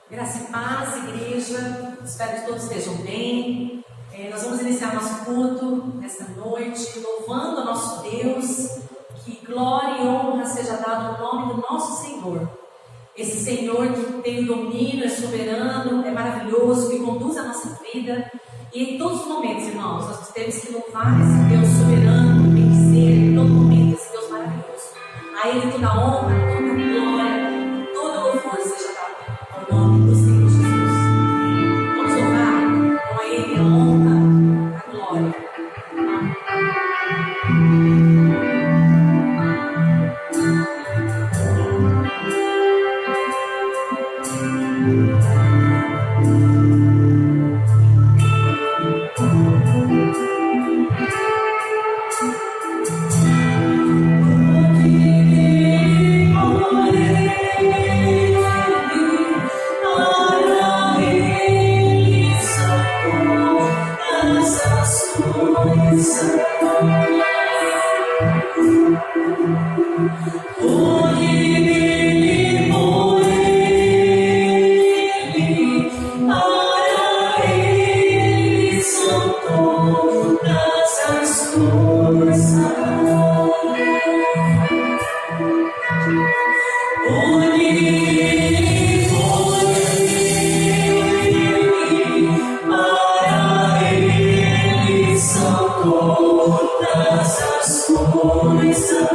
Graça e paz, igreja. Espero que todos estejam bem. Nós vamos iniciar nosso culto nesta noite, louvando a nosso Deus. Que glória e honra seja dada no nome do nosso Senhor. Esse Senhor que tem o domínio, é soberano, é maravilhoso, que conduz a nossa vida. E em todos os momentos, irmãos, nós temos que louvar esse Deus soberano, bendizer em todo momento esse Deus maravilhoso. A Ele toda a honra, toda a glória, toda a louvor seja dada ao nome do Senhor Jesus. Vamos louvar com a Ele a honra, a glória. Seus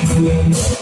caminhos.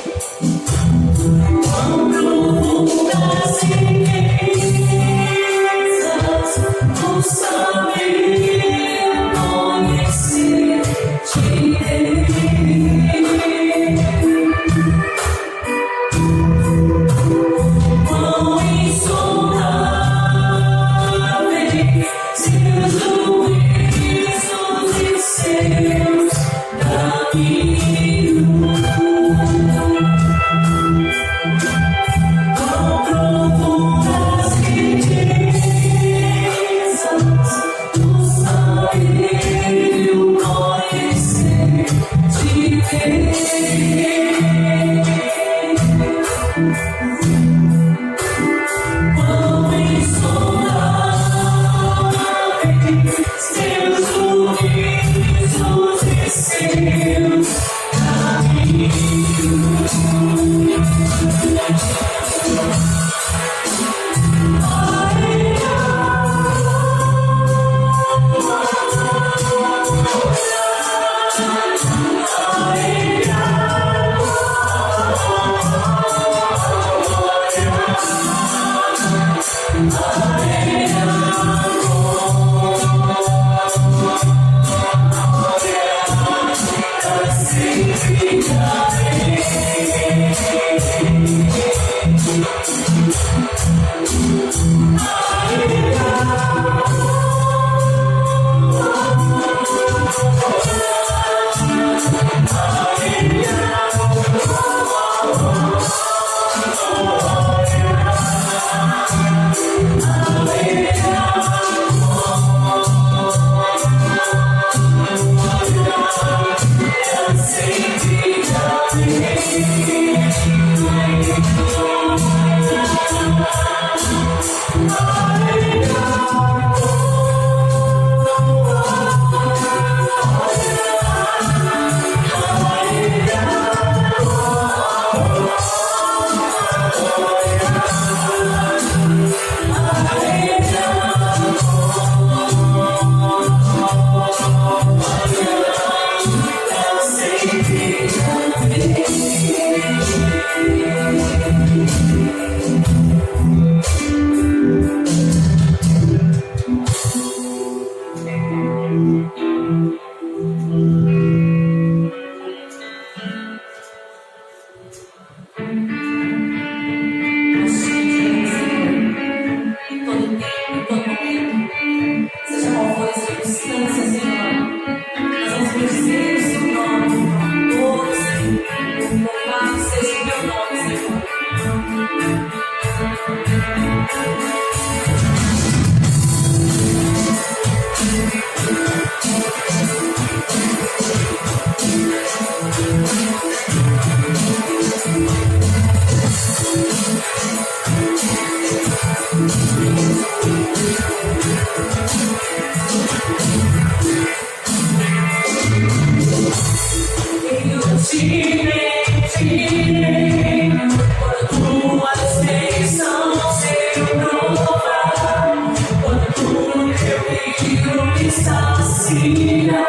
sacia,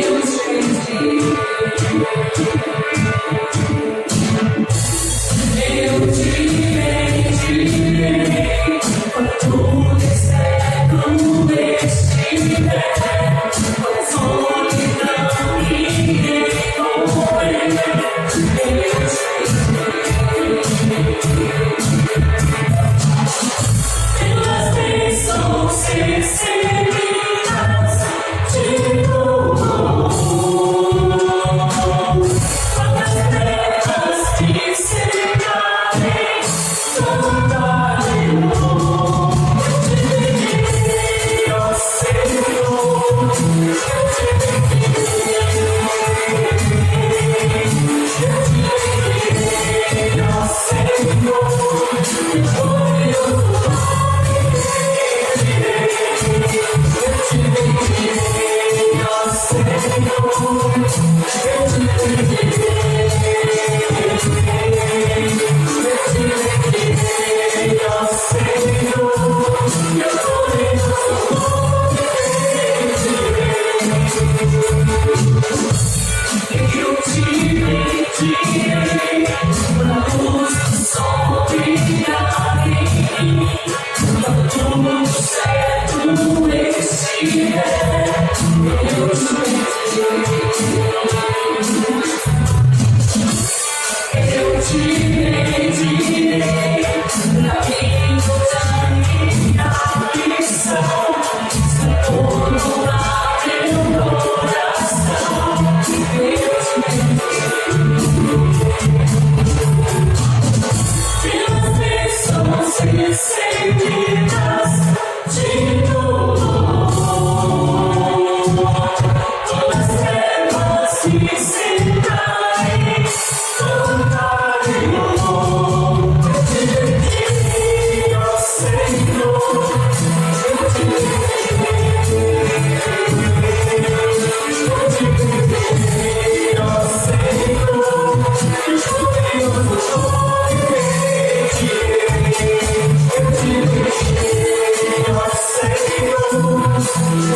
eu te pedirei. Eu te pedirei, quando tudo externo estiver, quando a solidão me envolver, eu te pelas bênçãos recebidas de louvor, quantas terras que secarem, cantarei louvor.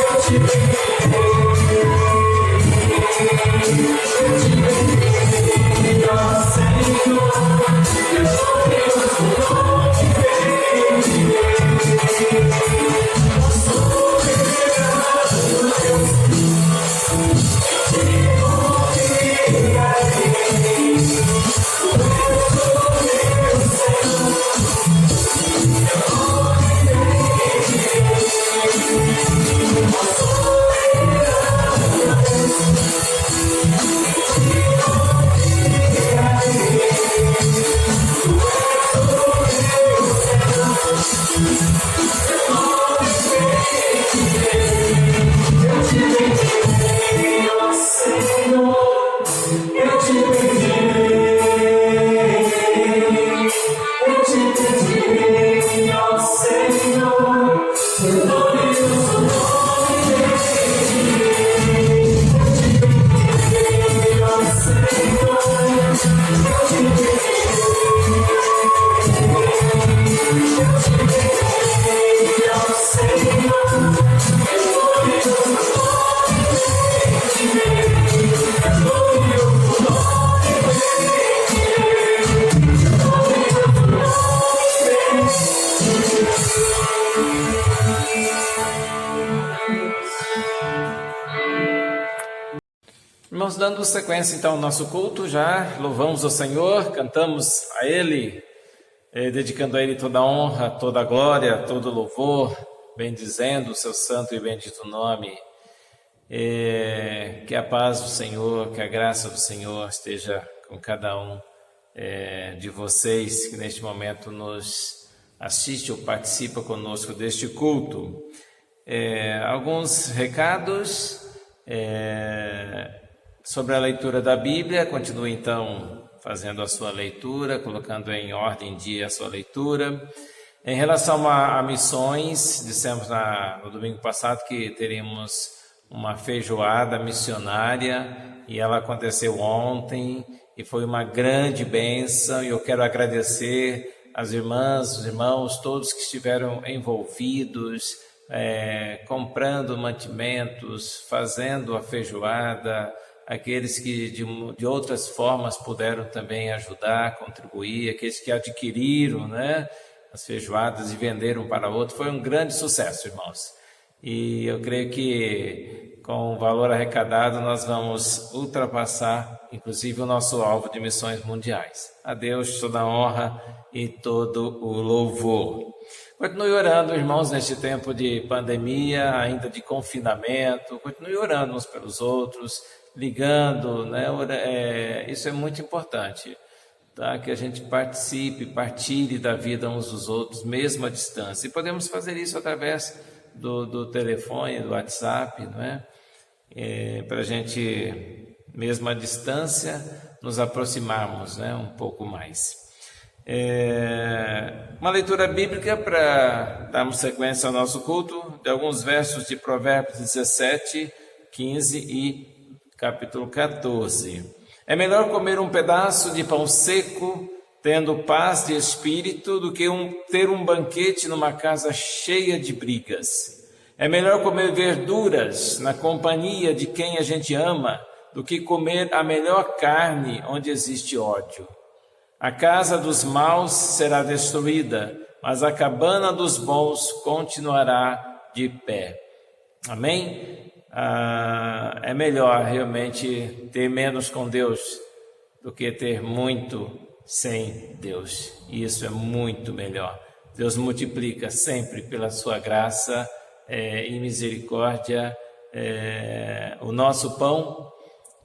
Eu te pedirei, ó Senhor, eu te pedirei, ó Senhor, eu Irmãos, dando sequência então ao nosso culto, já louvamos o Senhor, cantamos a Ele, dedicando a Ele toda a honra, toda a glória, todo o louvor, bendizendo o seu santo e bendito nome. Que a paz do Senhor, que a graça do Senhor esteja com cada um de vocês que neste momento nos assiste ou participa conosco deste culto. Alguns recados sobre a leitura da Bíblia. Continue então fazendo a sua leitura, colocando em ordem em dia a sua leitura. Em relação a missões, dissemos no domingo passado que teríamos uma feijoada missionária e ela aconteceu ontem e foi uma grande bênção, e eu quero agradecer as irmãs, os irmãos, todos que estiveram envolvidos comprando mantimentos, fazendo a feijoada, aqueles que de outras formas puderam também ajudar, contribuir, aqueles que adquiriram, né, as feijoadas e venderam para outros. Foi um grande sucesso, irmãos. E eu creio que com o valor arrecadado nós vamos ultrapassar, inclusive, o nosso alvo de missões mundiais. A Deus toda a honra e todo o louvor. Continue orando, irmãos, neste tempo de pandemia, ainda de confinamento. Continue orando uns pelos outros, ligando, né? Isso é muito importante, tá? Que a gente participe, partilhe da vida uns dos outros, mesmo à distância. E podemos fazer isso através do telefone, do WhatsApp, não é? Para a gente, mesmo à distância, nos aproximarmos, né? Um pouco mais. Uma leitura bíblica para darmos sequência ao nosso culto, de alguns versos de Provérbios 17, 15 e capítulo 14. É melhor comer um pedaço de pão seco, tendo paz de espírito, do que ter um banquete numa casa cheia de brigas. É melhor comer verduras na companhia de quem a gente ama, do que comer a melhor carne onde existe ódio. A casa dos maus será destruída, mas a cabana dos bons continuará de pé. Amém? É melhor realmente ter menos com Deus do que ter muito sem Deus. E isso é muito melhor. Deus multiplica sempre pela sua graça e misericórdia o nosso pão,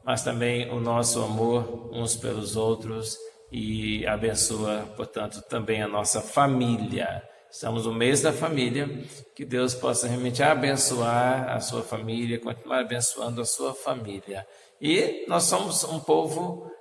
mas também o nosso amor uns pelos outros, e abençoa, portanto, também a nossa família. Estamos no mês da família, que Deus possa realmente abençoar a sua família, continuar abençoando a sua família. E nós somos um povo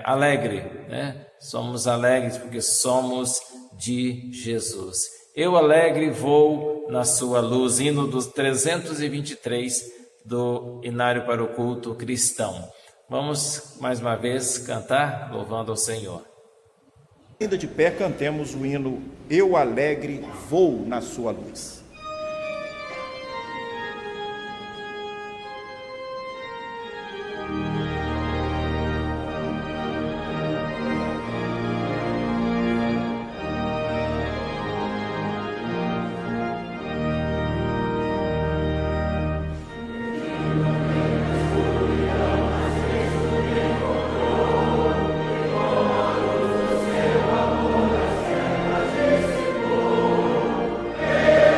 alegre, né? Somos alegres porque somos de Jesus. Eu alegre vou na sua luz, hino dos 323 do Inário para o Culto Cristão. Vamos mais uma vez cantar, louvando ao Senhor. Ainda de pé, cantemos o hino Eu alegre vou na sua luz.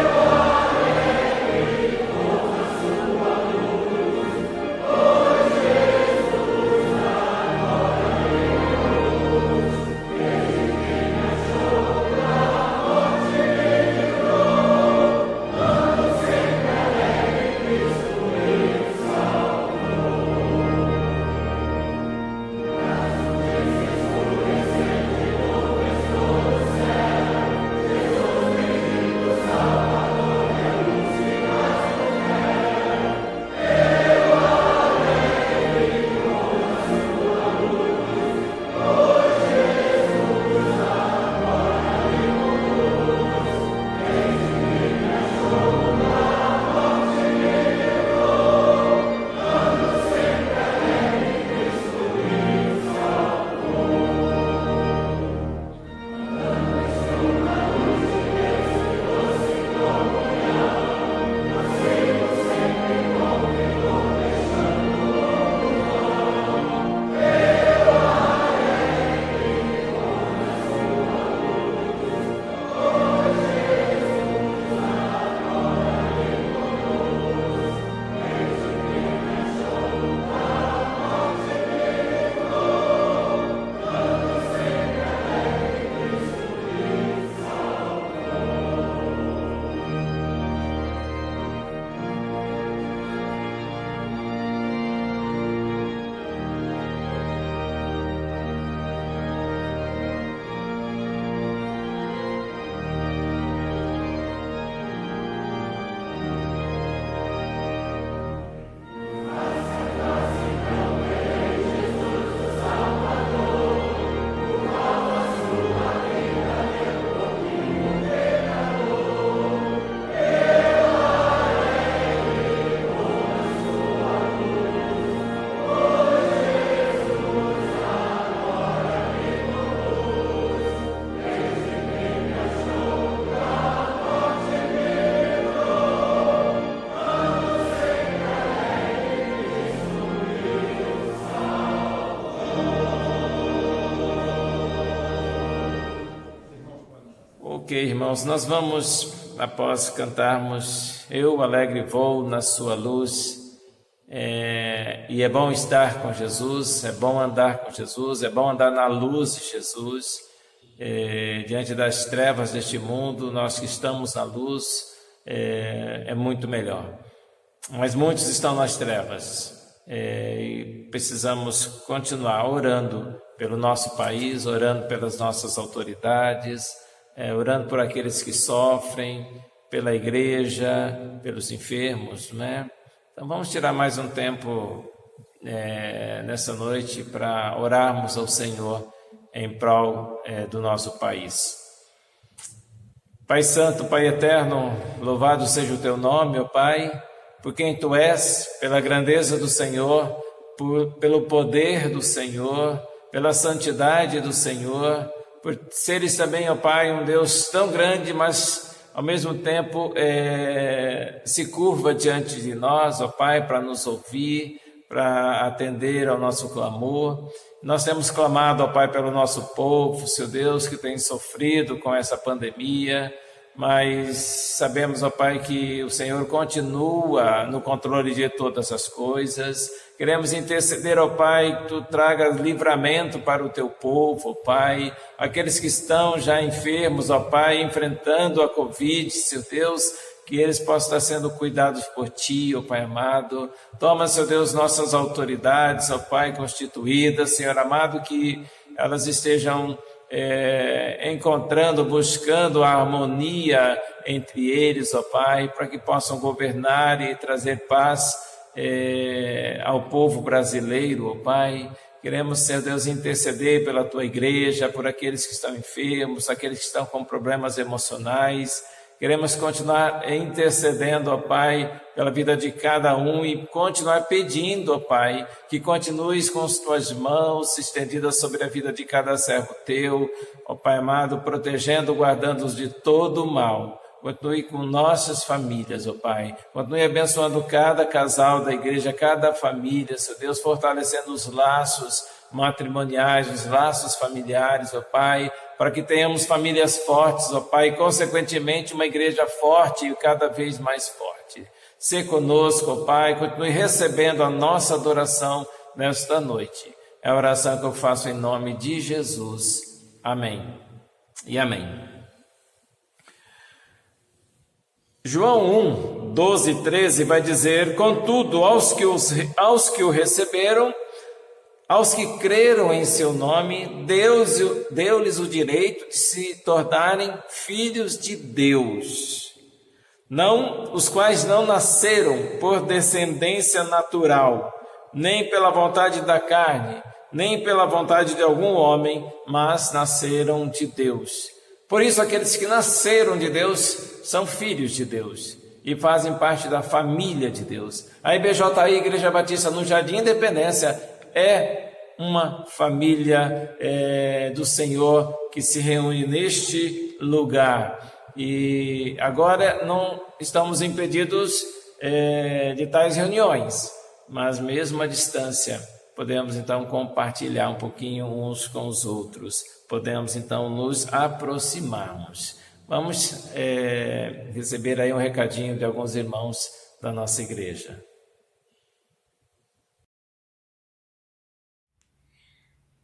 Eu Ok, irmãos, nós vamos, após cantarmos Eu Alegre Vou na Sua Luz, e é bom estar com Jesus, é bom andar com Jesus, é bom andar na luz de Jesus, diante das trevas deste mundo, nós que estamos na luz, é muito melhor. Mas muitos estão nas trevas, e precisamos continuar orando pelo nosso país, orando pelas nossas autoridades, orando por aqueles que sofrem, pela igreja, pelos enfermos, né? Então vamos tirar mais um tempo nessa noite para orarmos ao Senhor em prol do nosso país. Pai Santo, Pai Eterno, louvado seja o Teu nome, ó Pai, por quem Tu és, pela grandeza do Senhor, pelo poder do Senhor, pela santidade do Senhor, por seres também, ó Pai, um Deus tão grande, mas ao mesmo tempo se curva diante de nós, ó Pai, para nos ouvir, para atender ao nosso clamor. Nós temos clamado, ó Pai, pelo nosso povo, Seu Deus, que tem sofrido com essa pandemia, mas sabemos, ó Pai, que o Senhor continua no controle de todas as coisas. Queremos interceder, ó Pai, que Tu tragas livramento para o Teu povo, ó Pai, aqueles que estão já enfermos, ó Pai, enfrentando a Covid, Seu Deus, que eles possam estar sendo cuidados por Ti, ó Pai amado. Toma, Seu Deus, nossas autoridades, ó Pai, constituídas, Senhor amado, que elas estejam encontrando, buscando a harmonia entre eles, ó Pai, para que possam governar e trazer paz ao povo brasileiro, ó Pai. Queremos, Senhor Deus, interceder pela Tua igreja, por aqueles que estão enfermos, aqueles que estão com problemas emocionais. Queremos continuar intercedendo, ó Pai, pela vida de cada um e continuar pedindo, ó Pai, que continues com as Tuas mãos estendidas sobre a vida de cada servo Teu, ó Pai amado, protegendo, guardando-os de todo o mal. Continue com nossas famílias, ó Pai. Continue abençoando cada casal da igreja, cada família, Seu Deus, fortalecendo os laços matrimoniais, os laços familiares, ó Pai, para que tenhamos famílias fortes, ó Pai, e consequentemente uma igreja forte e cada vez mais forte. Sê conosco, ó Pai, continue recebendo a nossa adoração nesta noite. É a oração que eu faço em nome de Jesus. Amém e amém. João 1, 12 e 13 vai dizer: contudo, aos que o receberam, aos que creram em seu nome, Deus deu-lhes o direito de se tornarem filhos de Deus, não os quais não nasceram por descendência natural, nem pela vontade da carne, nem pela vontade de algum homem, mas nasceram de Deus. Por isso, aqueles que nasceram de Deus são filhos de Deus e fazem parte da família de Deus. A IBJI, Igreja Batista no Jardim Independência, é uma família do Senhor que se reúne neste lugar. E agora não estamos impedidos de tais reuniões, mas mesmo à distância podemos então compartilhar um pouquinho uns com os outros, podemos então nos aproximarmos. Vamos receber aí um recadinho de alguns irmãos da nossa igreja.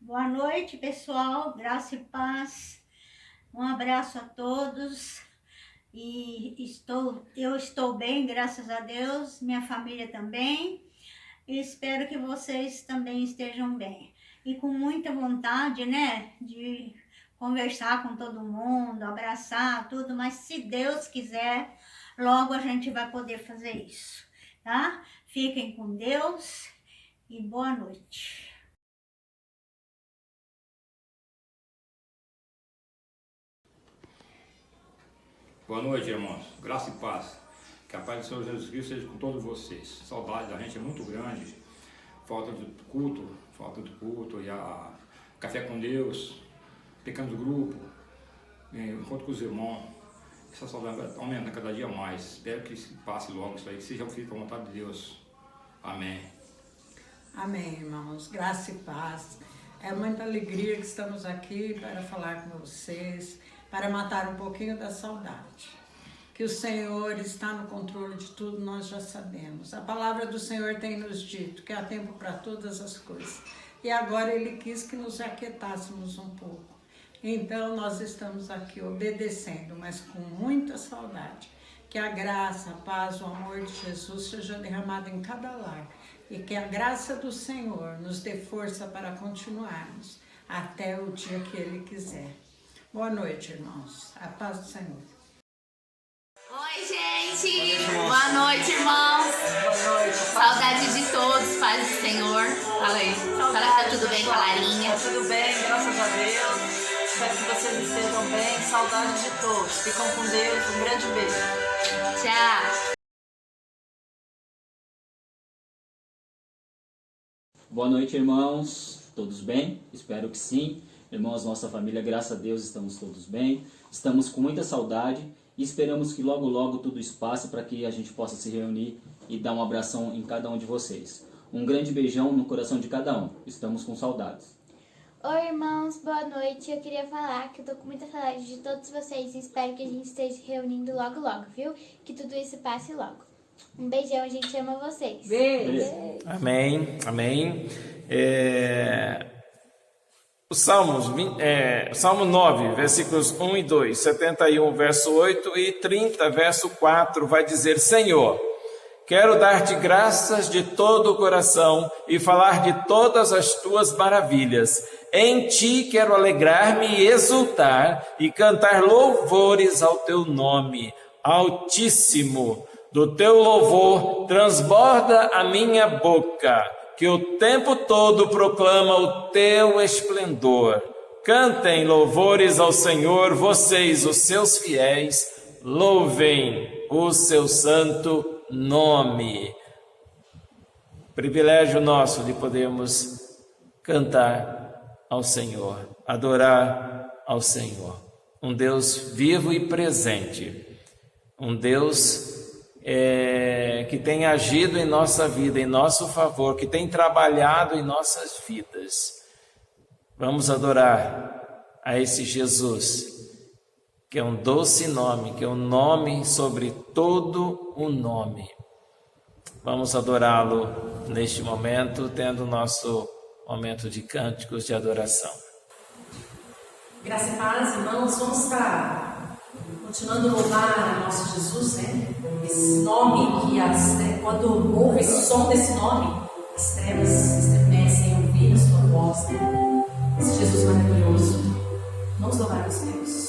Boa noite, pessoal, graça e paz, um abraço a todos, e eu estou bem, graças a Deus, minha família também, e espero que vocês também estejam bem, e com muita vontade, né, de conversar com todo mundo, abraçar tudo, mas se Deus quiser, logo a gente vai poder fazer isso, tá? Fiquem com Deus e boa noite. Boa noite, irmãos. Graça e paz. Que a paz do Senhor Jesus Cristo seja com todos vocês. Saudade da gente é muito grande. Falta de culto e a café com Deus, pequenos grupos, encontro com os irmãos. Essa saudade aumenta cada dia mais. Espero que passe logo isso aí, que seja feito com a vontade de Deus. Amém. Amém, irmãos. Graça e paz. É muita alegria que estamos aqui para falar com vocês, para matar um pouquinho da saudade. Que o Senhor está no controle de tudo, nós já sabemos. A palavra do Senhor tem nos dito que há tempo para todas as coisas. E agora Ele quis que nos aquietássemos um pouco. Então nós estamos aqui obedecendo, mas com muita saudade. Que a graça, a paz, o amor de Jesus seja derramado em cada lar. E que a graça do Senhor nos dê força para continuarmos até o dia que Ele quiser. Boa noite, irmãos. A paz do Senhor. Oi, gente! Boa noite, irmãos! Boa noite. Saudade de todos, paz do Senhor. Fala aí. Fala que tá tudo bem com a Larinha. Tá tudo bem, graças a Deus. Espero que vocês estejam bem. Saudade de todos. Ficam com Deus. Um grande beijo. Tchau! Boa noite, irmãos. Todos bem? Espero que sim. Irmãos, nossa família, graças a Deus, estamos todos bem. Estamos com muita saudade e esperamos que logo, logo tudo isso passe para que a gente possa se reunir e dar um abração em cada um de vocês. Um grande beijão no coração de cada um. Estamos com saudades. Oi, irmãos, boa noite. Eu queria falar que eu tô com muita saudade de todos vocês e espero que a gente esteja se reunindo logo, logo, viu? Que tudo isso passe logo. Um beijão, a gente ama vocês. Beijo. Amém, amém. O Salmo 9, versículos 1 e 2, 71, verso 8 e 30, verso 4, vai dizer: Senhor, quero dar-te graças de todo o coração e falar de todas as tuas maravilhas. Em ti quero alegrar-me e exultar e cantar louvores ao teu nome, Altíssimo. Do teu louvor transborda a minha boca, que o tempo todo proclama o teu esplendor. Cantem louvores ao Senhor, vocês, os seus fiéis, louvem o seu santo nome. Privilégio nosso de podermos cantar ao Senhor, adorar ao Senhor. Um Deus vivo e presente, um Deus que tem agido em nossa vida, em nosso favor, que tem trabalhado em nossas vidas. Vamos adorar a esse Jesus, que é um doce nome, que é um nome sobre todo o nome. Vamos adorá-lo neste momento, tendo o nosso momento de cânticos de adoração. Graça e paz, irmãos. Vamos estar continuando a louvar o nosso Jesus, né? Esse nome que quando ouve o som desse nome, as trevas estremecem em ouvir a sua voz, né? Esse Jesus maravilhoso. Vamos louvar os Deus.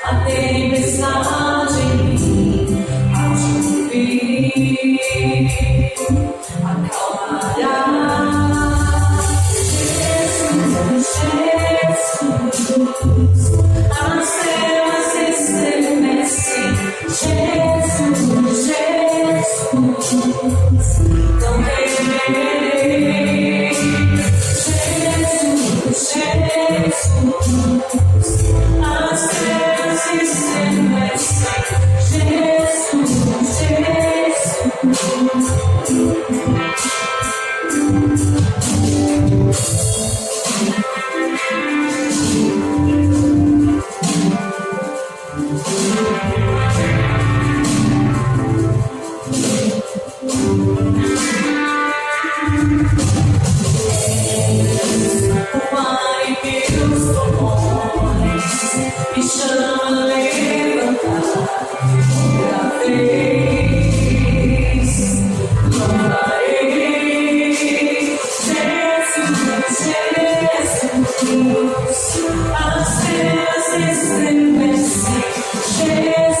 A tempestade em mim há de ouvir, acalmará. Jesus, as trevas estremecem. Jesus, não temerei. Jesus, as trevas estremecem. O mar e meus pulmões me chama a levantar outra vez. Louvarei Jesus, as trevas estremecem. Jesus.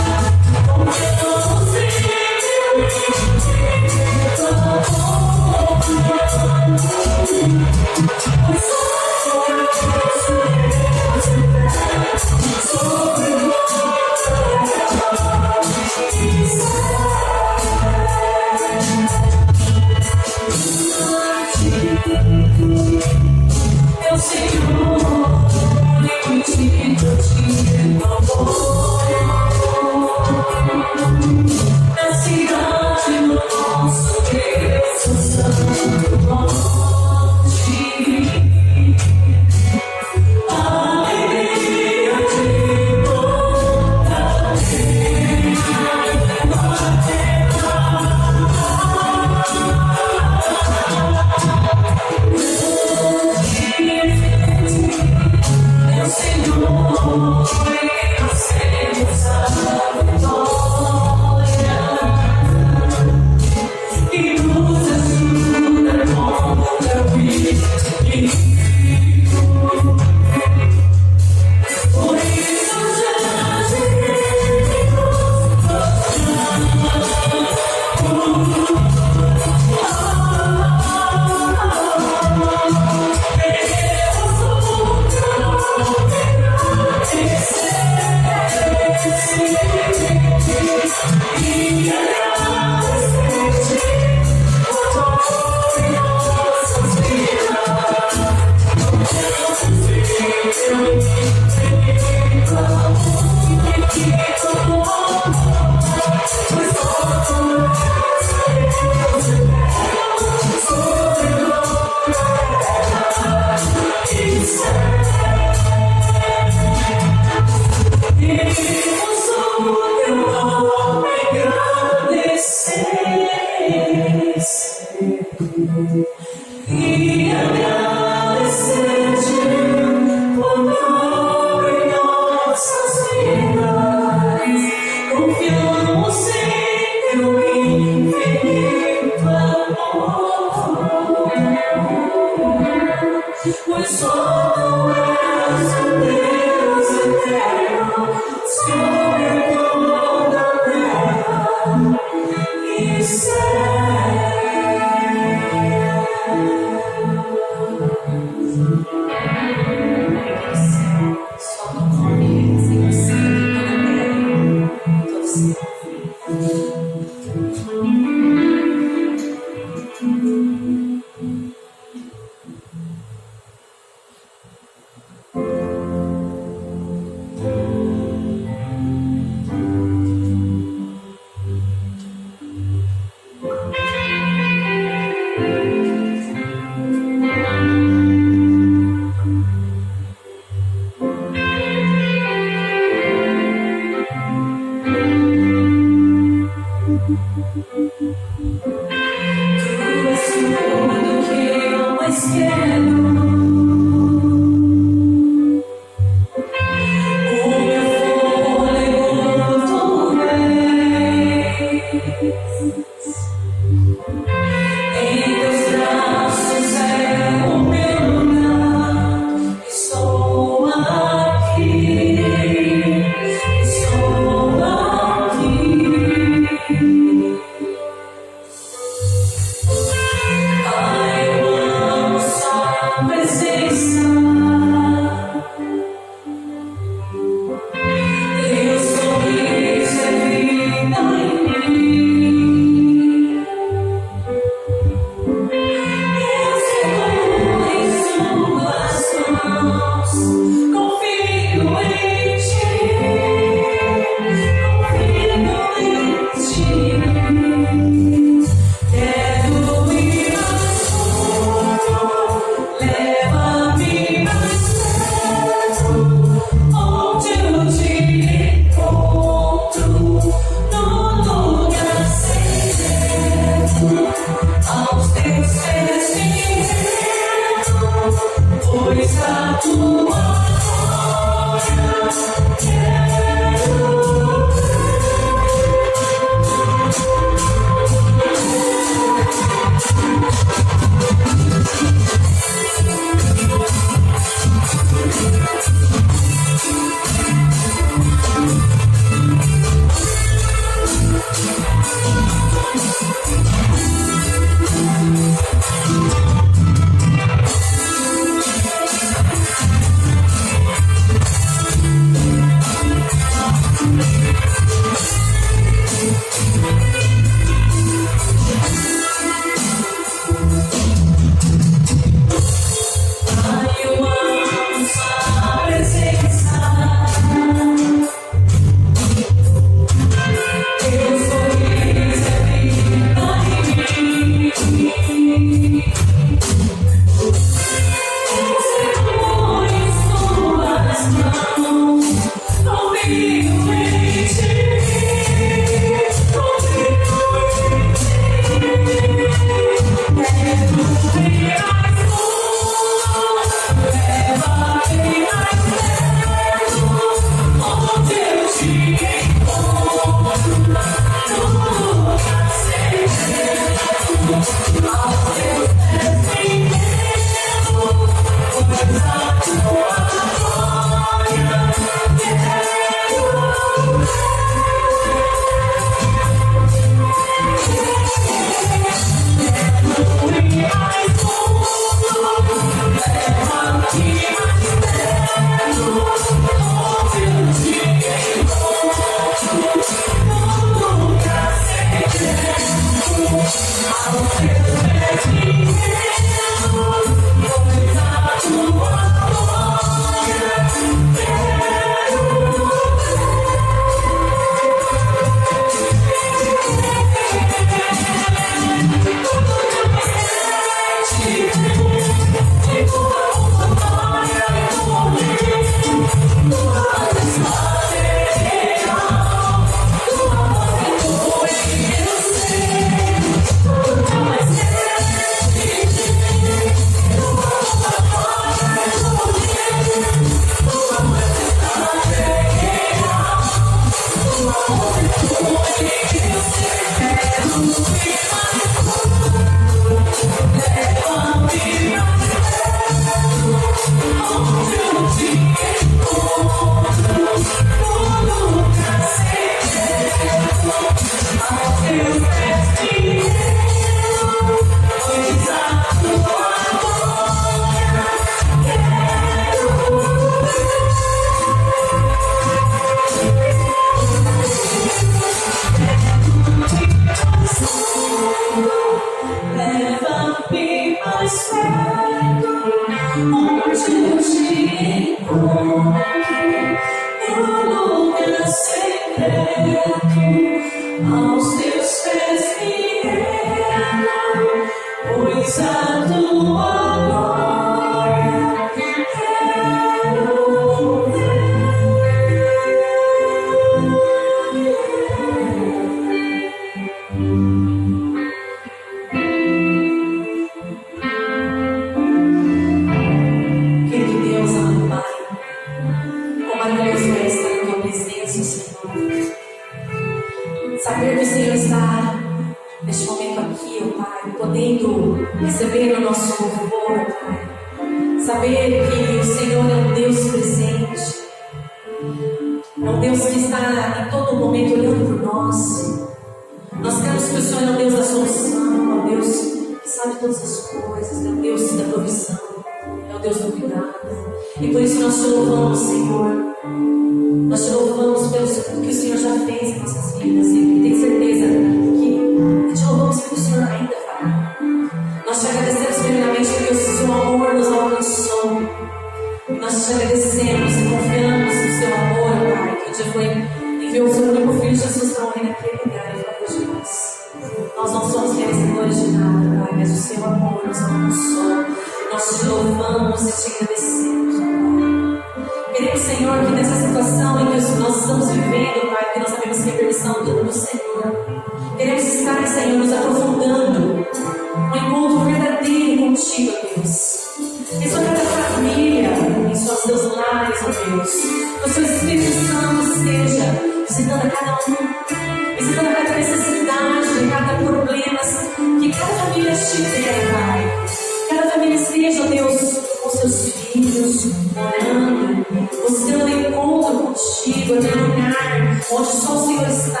Onde só o Senhor está,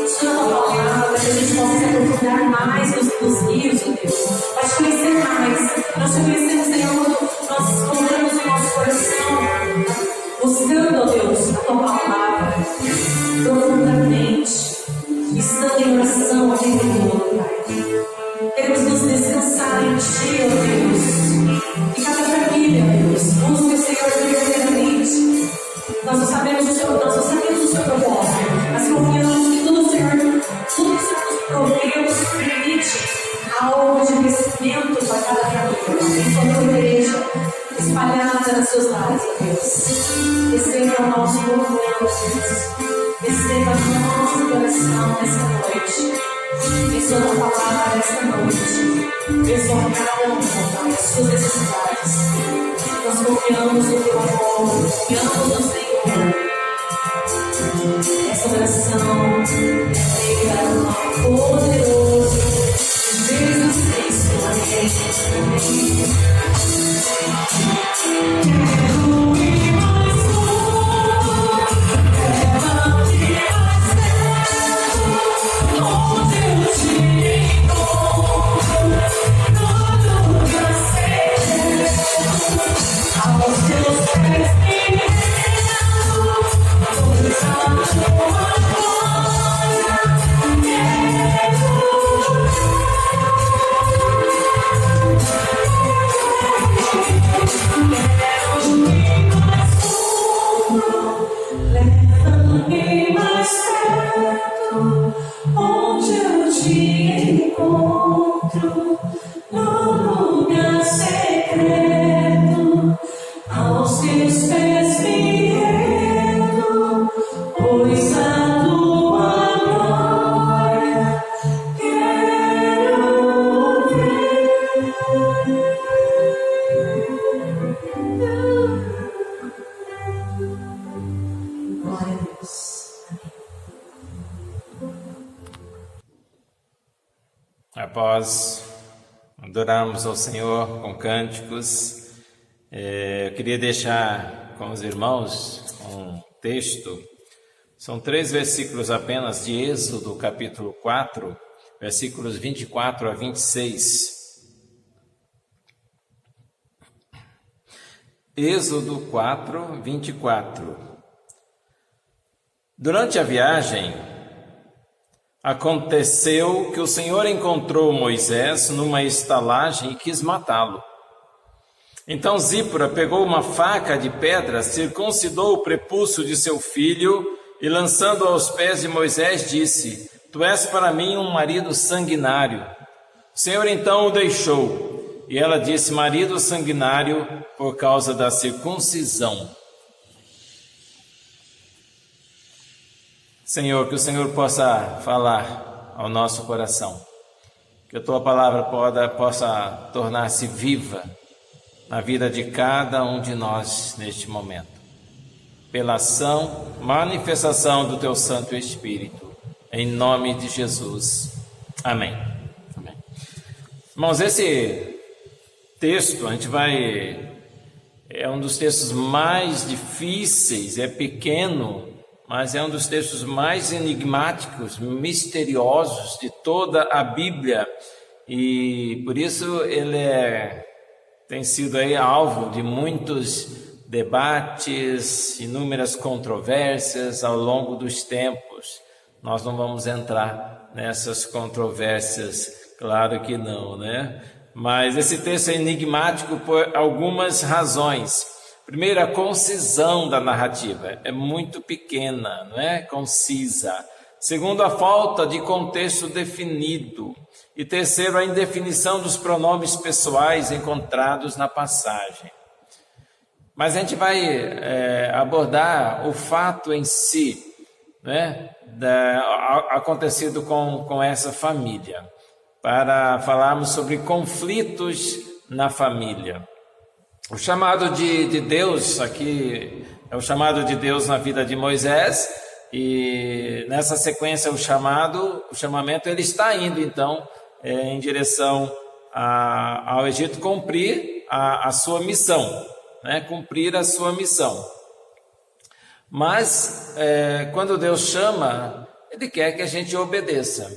ensina a tua palavra, que a gente possa se andar mais nos rios, ó Deus, para te conhecer mais. Nós te conhecemos, Senhor, quando nós colocamos o nosso coração, buscando, ó Deus, a tua palavra, profundamente, estando em oração, ó Deus, Pai. Queremos nos descansar em Ti, ó Deus. E cada família, ó Deus, busque o Senhor verdadeiramente. Nós não sabemos o seu propósito, mas confiamos que tudo que o Senhor nos proveu, nos permite algo de crescimento para cada família. Em sua igreja, espalhada nas suas lares, ó Deus. Receba o nosso movimento, Deus. Receba o nosso coração nessa noite. Abençoa a palavra nesta noite. Abençoa cada um, as suas necessidades. Nós confiamos no teu amor, confiamos no Senhor. Essa oração é feita no nome poderoso de Jesus Cristo. Amém. Leva-me mais perto, onde eu te encontro, no lugar secreto, aos teus pés me rendo, pois a tua glória quero ver. Glória a Deus. Após adorarmos ao Senhor com cânticos, eu queria deixar com os irmãos um texto. São 3 versículos apenas de Êxodo, capítulo 4, versículos 24 a 26. Êxodo 4, 24. Durante a viagem, aconteceu que o Senhor encontrou Moisés numa estalagem e quis matá-lo. Então Zípora pegou uma faca de pedra, circuncidou o prepúcio de seu filho e, lançando aos pés de Moisés, disse: Tu és para mim um marido sanguinário. O Senhor então o deixou, e ela disse: marido sanguinário, por causa da circuncisão. Senhor, que o Senhor possa falar ao nosso coração, que a Tua palavra possa tornar-se viva na vida de cada um de nós neste momento, pela ação, manifestação do Teu Santo Espírito, em nome de Jesus. Amém. Amém. Irmãos, esse texto é um dos textos mais difíceis, é pequeno, mas é um dos textos mais enigmáticos, misteriosos de toda a Bíblia, e por isso ele tem sido aí alvo de muitos debates, inúmeras controvérsias ao longo dos tempos. Nós não vamos entrar nessas controvérsias, claro que não, né? Mas esse texto é enigmático por algumas razões. Primeiro, a concisão da narrativa é muito pequena, não é? Concisa. Segundo, a falta de contexto definido. E terceiro, a indefinição dos pronomes pessoais encontrados na passagem. Mas a gente vai abordar o fato em si, né? Acontecido com essa família, para falarmos sobre conflitos na família. O chamado de Deus aqui é o chamado de Deus na vida de Moisés, e nessa sequência o chamamento, ele está indo então em direção ao Egito cumprir a sua missão, né? Cumprir a sua missão. Mas quando Deus chama, Ele quer que a gente obedeça.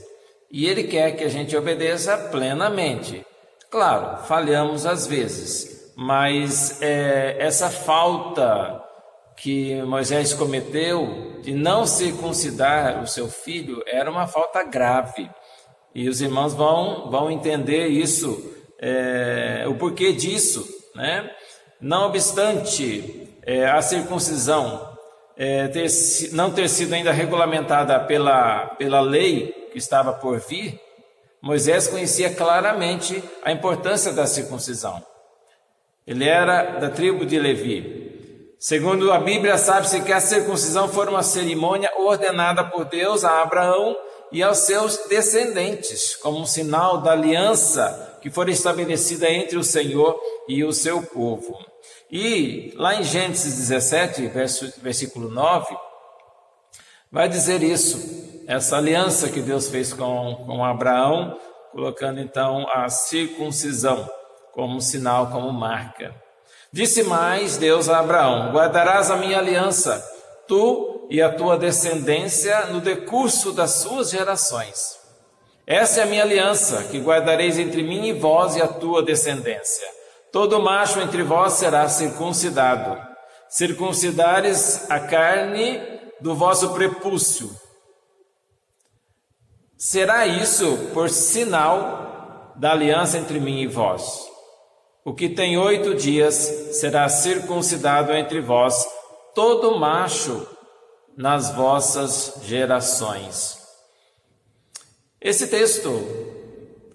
e Ele quer que a gente obedeça plenamente. Claro, falhamos às vezes, mas essa falta que Moisés cometeu de não circuncidar o seu filho era uma falta grave. E os irmãos vão entender isso, o porquê disso, né? Não obstante a circuncisão não ter sido ainda regulamentada pela lei que estava por vir, Moisés conhecia claramente a importância da circuncisão. Ele era da tribo de Levi. Segundo a Bíblia, sabe-se que a circuncisão foi uma cerimônia ordenada por Deus a Abraão e aos seus descendentes, como um sinal da aliança que foi estabelecida entre o Senhor e o seu povo. E lá em Gênesis 17, versículo 9, vai dizer isso, essa aliança que Deus fez com Abraão, colocando então a circuncisão como sinal, como marca. Disse mais Deus a Abraão: guardarás a minha aliança, tu e a tua descendência no decurso das suas gerações. Essa é a minha aliança, que guardareis entre mim e vós e a tua descendência. Todo macho entre vós será circuncidado. Circuncidares a carne do vosso prepúcio. Será isso por sinal da aliança entre mim e vós. O que tem 8 dias será circuncidado entre vós, todo macho nas vossas gerações. Esse texto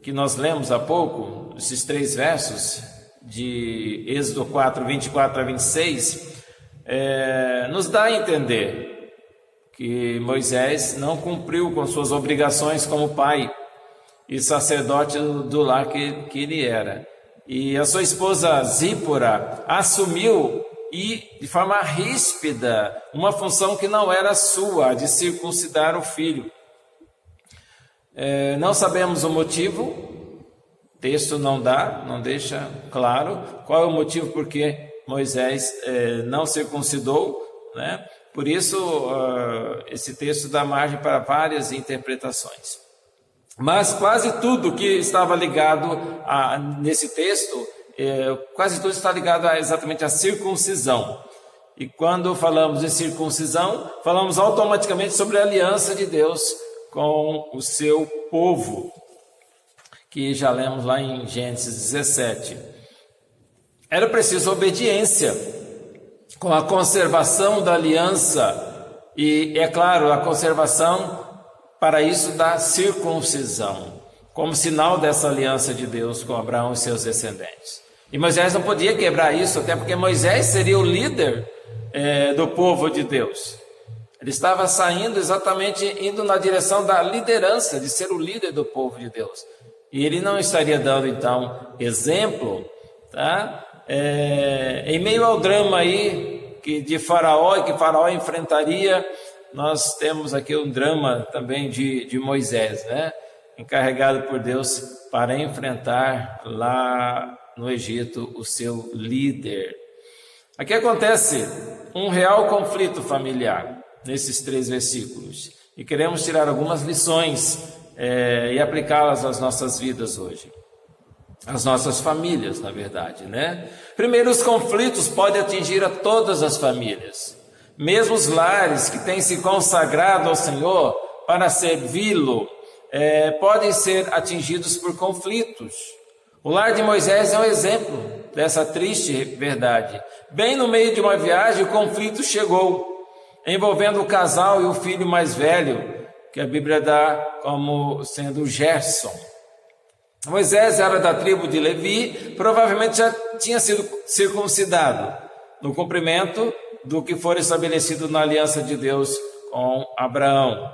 que nós lemos há pouco, esses 3 versos de Êxodo 4, 24 a 26, nos dá a entender que Moisés não cumpriu com suas obrigações como pai e sacerdote do lar que ele era. E a sua esposa Zípora assumiu de forma ríspida uma função que não era sua, de circuncidar o filho. Não sabemos o motivo, o texto não deixa claro qual é o motivo porque Moisés não circuncidou, né? Por isso esse texto dá margem para várias interpretações. Mas quase tudo que estava ligado nesse texto, quase tudo está ligado exatamente à circuncisão. E quando falamos de circuncisão, falamos automaticamente sobre a aliança de Deus com o seu povo, que já lemos lá em Gênesis 17. Era preciso obediência, com a conservação da aliança, e é claro, a conservação para isso da circuncisão, como sinal dessa aliança de Deus com Abraão e seus descendentes. E Moisés não podia quebrar isso, até porque Moisés seria o líder do povo de Deus. Ele estava saindo exatamente, indo na direção da liderança, de ser o líder do povo de Deus. E ele não estaria dando, então, exemplo, tá? Em meio ao drama aí de Faraó, e que Faraó enfrentaria, nós temos aqui um drama também de Moisés, né? Encarregado por Deus para enfrentar lá no Egito o seu líder. Aqui acontece um real conflito familiar nesses 3 versículos, e queremos tirar algumas lições e aplicá-las às nossas vidas hoje, às nossas famílias, na verdade, né? Primeiro, os conflitos podem atingir a todas as famílias. Mesmo os lares que têm se consagrado ao Senhor para servi-lo, podem ser atingidos por conflitos. O lar de Moisés é um exemplo dessa triste verdade. Bem no meio de uma viagem, o conflito chegou, envolvendo o casal e o filho mais velho, que a Bíblia dá como sendo Gerson. Moisés era da tribo de Levi, provavelmente já tinha sido circuncidado, no cumprimento do que for estabelecido na aliança de Deus com Abraão.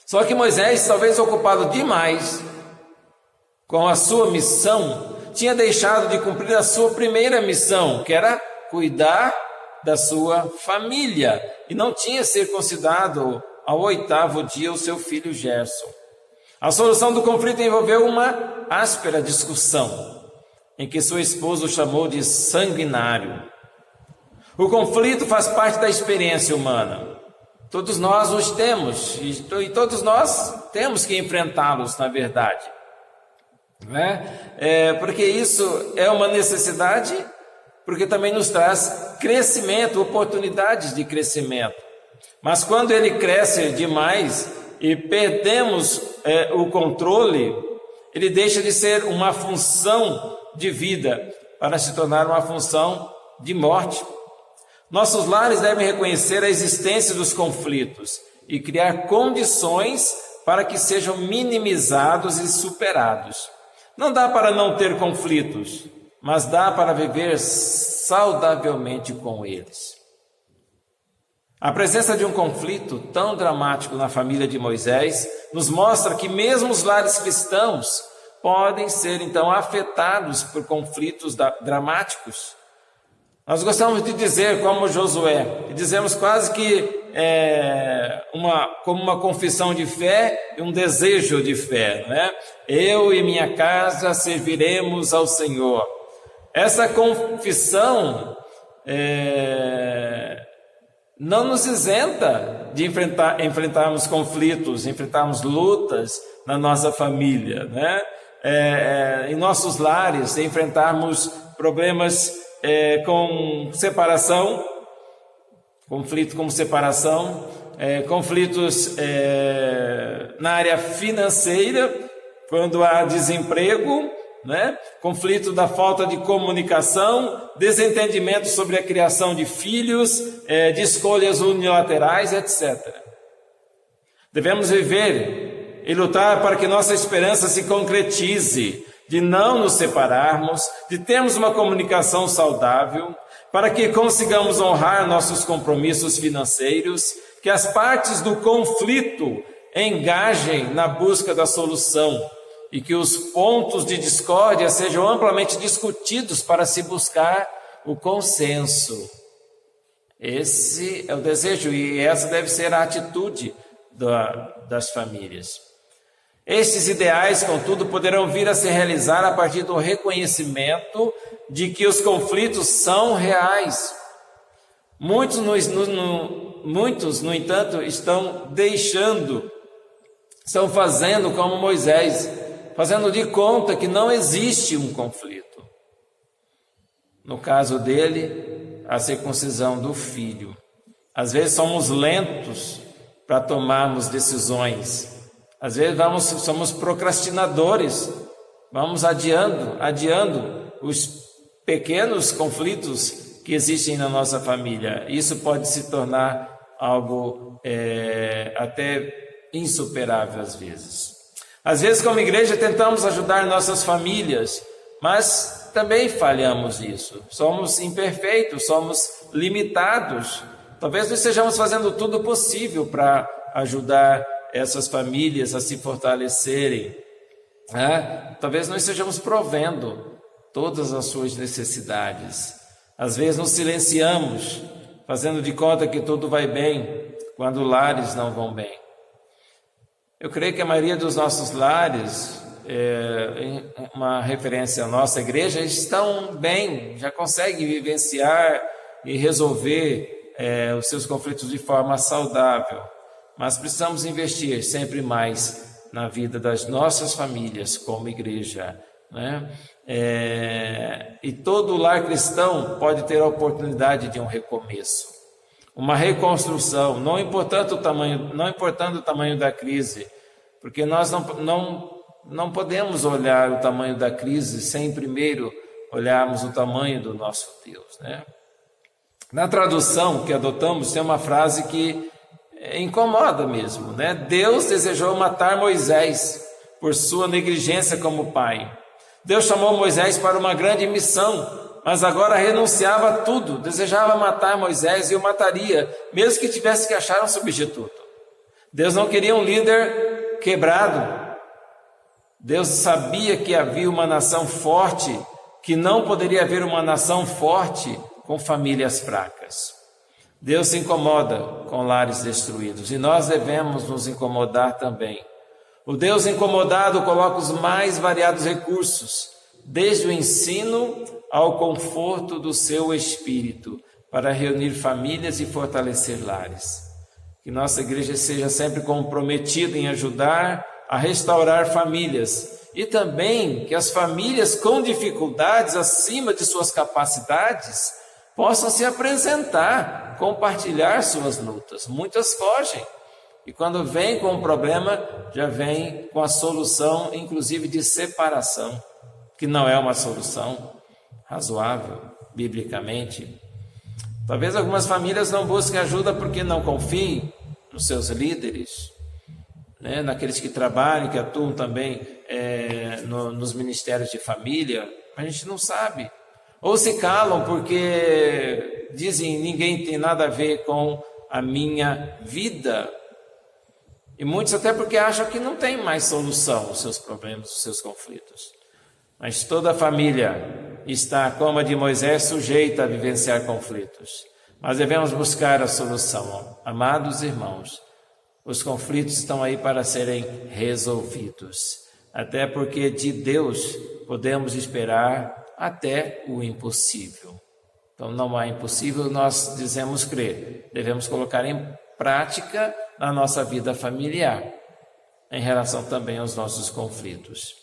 Só que Moisés, talvez ocupado demais com a sua missão, tinha deixado de cumprir a sua primeira missão, que era cuidar da sua família, e não tinha circuncidado ao 8º dia o seu filho Gerson. A solução do conflito envolveu uma áspera discussão, em que sua esposa o chamou de sanguinário. O conflito faz parte da experiência humana. Todos nós os temos, e todos nós temos que enfrentá-los, na verdade. Porque isso é uma necessidade, porque também nos traz crescimento, oportunidades de crescimento. Mas quando ele cresce demais e perdemos o controle, ele deixa de ser uma função de vida para se tornar uma função de morte. Nossos lares devem reconhecer a existência dos conflitos e criar condições para que sejam minimizados e superados. Não dá para não ter conflitos, mas dá para viver saudavelmente com eles. A presença de um conflito tão dramático na família de Moisés nos mostra que mesmo os lares cristãos podem ser então afetados por conflitos dramáticos. Nós gostamos de dizer, como Josué, e dizemos quase que como uma confissão de fé e um desejo de fé, né? Eu e minha casa serviremos ao Senhor. Essa confissão não nos isenta de enfrentarmos conflitos, enfrentarmos lutas na nossa família, né? Em nossos lares, enfrentarmos problemas com separação, conflito com separação, conflitos na área financeira, quando há desemprego, né? Conflito da falta de comunicação, desentendimento sobre a criação de filhos, de escolhas unilaterais, etc. Devemos viver e lutar para que nossa esperança se concretize, de não nos separarmos, de termos uma comunicação saudável, para que consigamos honrar nossos compromissos financeiros, que as partes do conflito engajem na busca da solução e que os pontos de discórdia sejam amplamente discutidos para se buscar o consenso. Esse é o desejo e essa deve ser a atitude das famílias. Estes ideais, contudo, poderão vir a se realizar a partir do reconhecimento de que os conflitos são reais. Muitos, no entanto, estão fazendo como Moisés, fazendo de conta que não existe um conflito. No caso dele, a circuncisão do filho. Às vezes somos lentos para tomarmos decisões. Às vezes somos procrastinadores, vamos adiando os pequenos conflitos que existem na nossa família. Isso pode se tornar algo até insuperável às vezes. Às vezes, como igreja, tentamos ajudar nossas famílias, mas também falhamos nisso. Somos imperfeitos, somos limitados. Talvez não estejamos fazendo tudo o possível para ajudar essas famílias a se fortalecerem. Talvez não estejamos provendo todas as suas necessidades. Às vezes nos silenciamos, fazendo de conta que tudo vai bem, quando lares não vão bem. Eu creio que a maioria dos nossos lares, uma referência à nossa igreja, estão bem, já conseguem vivenciar e resolver os seus conflitos de forma saudável. Mas precisamos investir sempre mais na vida das nossas famílias como igreja, né? E todo lar cristão pode ter a oportunidade de um recomeço, uma reconstrução, não importando o tamanho da crise, porque nós não podemos olhar o tamanho da crise sem primeiro olharmos o tamanho do nosso Deus, né? Na tradução que adotamos tem uma frase que incomoda mesmo, né? Deus desejou matar Moisés por sua negligência como pai. Deus chamou Moisés para uma grande missão, mas agora renunciava a tudo, desejava matar Moisés e o mataria, mesmo que tivesse que achar um substituto. Deus não queria um líder quebrado. Deus sabia que havia uma nação forte, que não poderia haver uma nação forte com famílias fracas. Deus se incomoda com lares destruídos e nós devemos nos incomodar também. O Deus incomodado coloca os mais variados recursos, desde o ensino ao conforto do seu espírito, para reunir famílias e fortalecer lares. Que nossa igreja seja sempre comprometida em ajudar a restaurar famílias. E também que as famílias com dificuldades acima de suas capacidades possam se apresentar, compartilhar suas lutas. Muitas fogem. E quando vem com um problema, já vem com a solução, inclusive de separação, que não é uma solução razoável, biblicamente. Talvez algumas famílias não busquem ajuda porque não confiem nos seus líderes, né? Naqueles que trabalham, que atuam também nos ministérios de família. A gente não sabe. Ou se calam porque dizem ninguém tem nada a ver com a minha vida. E muitos até porque acham que não tem mais solução os seus problemas, os seus conflitos. Mas toda a família está, como a de Moisés, sujeita a vivenciar conflitos. Mas devemos buscar a solução. Amados irmãos, os conflitos estão aí para serem resolvidos. Até porque de Deus podemos esperar até o impossível. Então não há impossível, nós dizemos crer. Devemos colocar em prática na nossa vida familiar, em relação também aos nossos conflitos.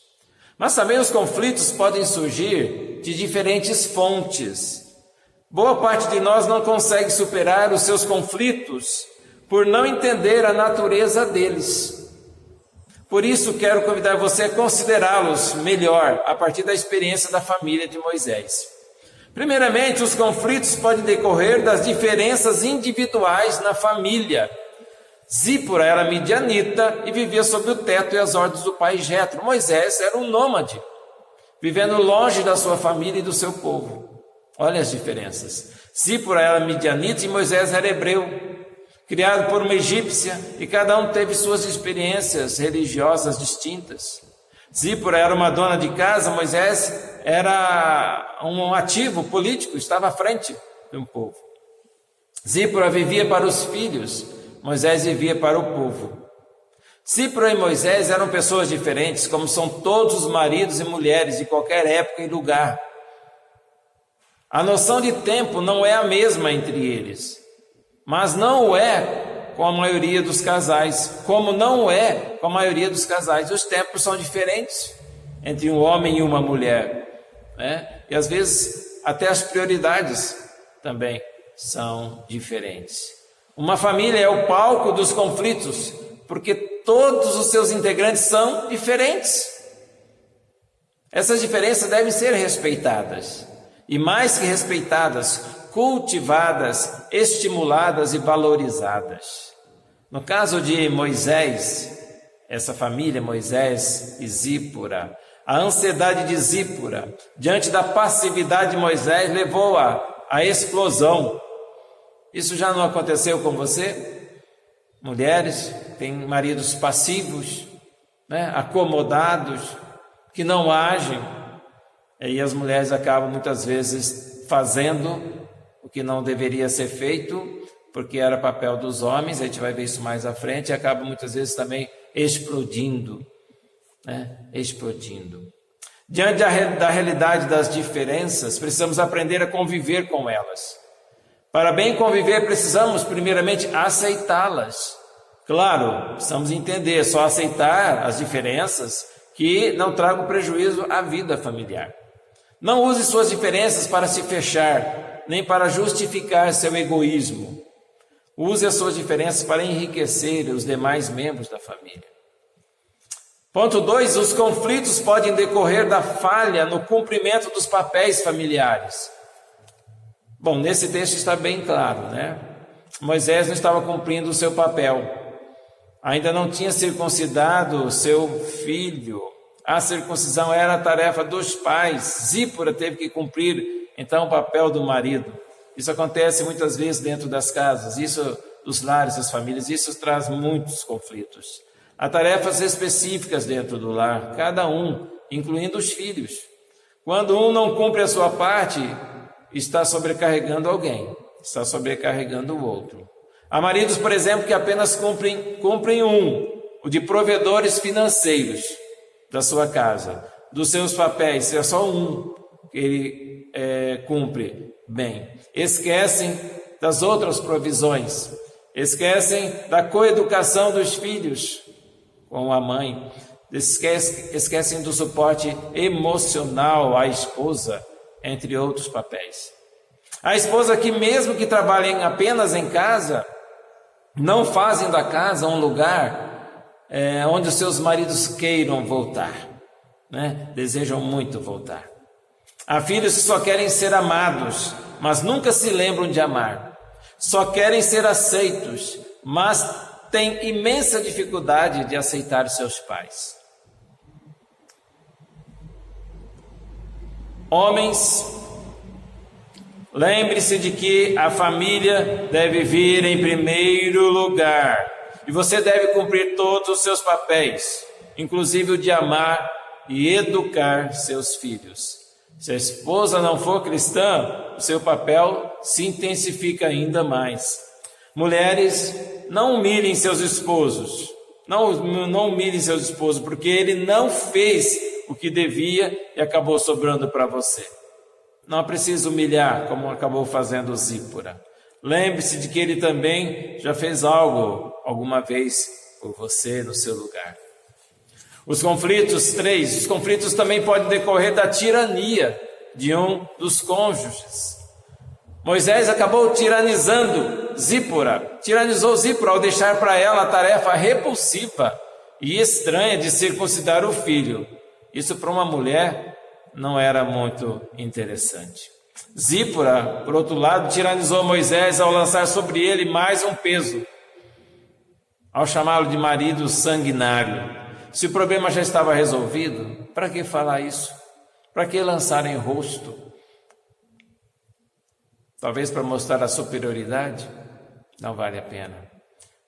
Mas também os conflitos podem surgir de diferentes fontes. Boa parte de nós não consegue superar os seus conflitos por não entender a natureza deles. Por isso quero convidar você a considerá-los melhor a partir da experiência da família de Moisés. Primeiramente, os conflitos podem decorrer das diferenças individuais na família. Zípora era midianita e vivia sob o teto e as ordens do pai Jetro. Moisés era um nômade, vivendo longe da sua família e do seu povo. Olha as diferenças. Zípora era midianita e Moisés era hebreu, criado por uma egípcia, e cada um teve suas experiências religiosas distintas. Zípora era uma dona de casa, Moisés era um ativo político, estava à frente de um povo. Zípora vivia para os filhos, Moisés vivia para o povo. Zípora e Moisés eram pessoas diferentes, como são todos os maridos e mulheres de qualquer época e lugar. A noção de tempo não é a mesma entre eles, mas não o é com a maioria dos casais, como não é com a maioria dos casais. Os tempos são diferentes entre um homem e uma mulher, né? E às vezes até as prioridades também são diferentes. Uma família é o palco dos conflitos, porque todos os seus integrantes são diferentes. Essas diferenças devem ser respeitadas, e mais que respeitadas, cultivadas, estimuladas e valorizadas. No caso de Moisés, essa família, Moisés e Zípora, a ansiedade de Zípora, diante da passividade de Moisés, levou-a à explosão. Isso já não aconteceu com você? Mulheres têm maridos passivos, né, acomodados, que não agem, e as mulheres acabam muitas vezes fazendo o que não deveria ser feito, porque era papel dos homens. A gente vai ver isso mais à frente, e acaba muitas vezes também explodindo, né? Explodindo. Diante da realidade das diferenças, precisamos aprender a conviver com elas. Para bem conviver, precisamos primeiramente aceitá-las. Claro, precisamos entender, só aceitar as diferenças que não tragam prejuízo à vida familiar. Não use suas diferenças para se fechar, nem para justificar seu egoísmo. Use as suas diferenças para enriquecer os demais membros da família. Ponto 2, os conflitos podem decorrer da falha no cumprimento dos papéis familiares. Bom, nesse texto está bem claro, né? Moisés não estava cumprindo o seu papel. Ainda não tinha circuncidado seu filho. A circuncisão era a tarefa dos pais. Zípora teve que cumprir, então, o papel do marido. Isso acontece muitas vezes dentro das casas, isso dos lares, das famílias, isso traz muitos conflitos. Há tarefas específicas dentro do lar, cada um, incluindo os filhos. Quando um não cumpre a sua parte, está sobrecarregando alguém, está sobrecarregando o outro. Há maridos, por exemplo, que apenas cumprem o de provedores financeiros da sua casa, dos seus papéis, é só um que ele cumpre bem. Esquecem das outras provisões, esquecem da coeducação dos filhos com a mãe, esquecem do suporte emocional à esposa, entre outros papéis. A esposa que, mesmo que trabalhem apenas em casa, não fazem da casa um lugar onde os seus maridos queiram voltar, né? Desejam muito voltar. Há filhos que só querem ser amados, mas nunca se lembram de amar. Só querem ser aceitos, mas têm imensa dificuldade de aceitar os seus pais. Homens, lembre-se de que a família deve vir em primeiro lugar e você deve cumprir todos os seus papéis, inclusive o de amar e educar seus filhos. Se a esposa não for cristã, o seu papel se intensifica ainda mais. Mulheres, não humilhem seus esposos, não humilhem seus esposos, porque ele não fez o que devia e acabou sobrando para você. Não precisa humilhar, como acabou fazendo Zípora. Lembre-se de que ele também já fez algo alguma vez por você no seu lugar. Os conflitos também podem decorrer da tirania de um dos cônjuges. Moisés acabou tiranizou Zípora ao deixar para ela a tarefa repulsiva e estranha de circuncidar o filho. Isso para uma mulher não era muito interessante. Zípora, por outro lado, tiranizou Moisés ao lançar sobre ele mais um peso, ao chamá-lo de marido sanguinário. Se o problema já estava resolvido, para que falar isso? Para que lançar em rosto? Talvez para mostrar a superioridade? Não vale a pena.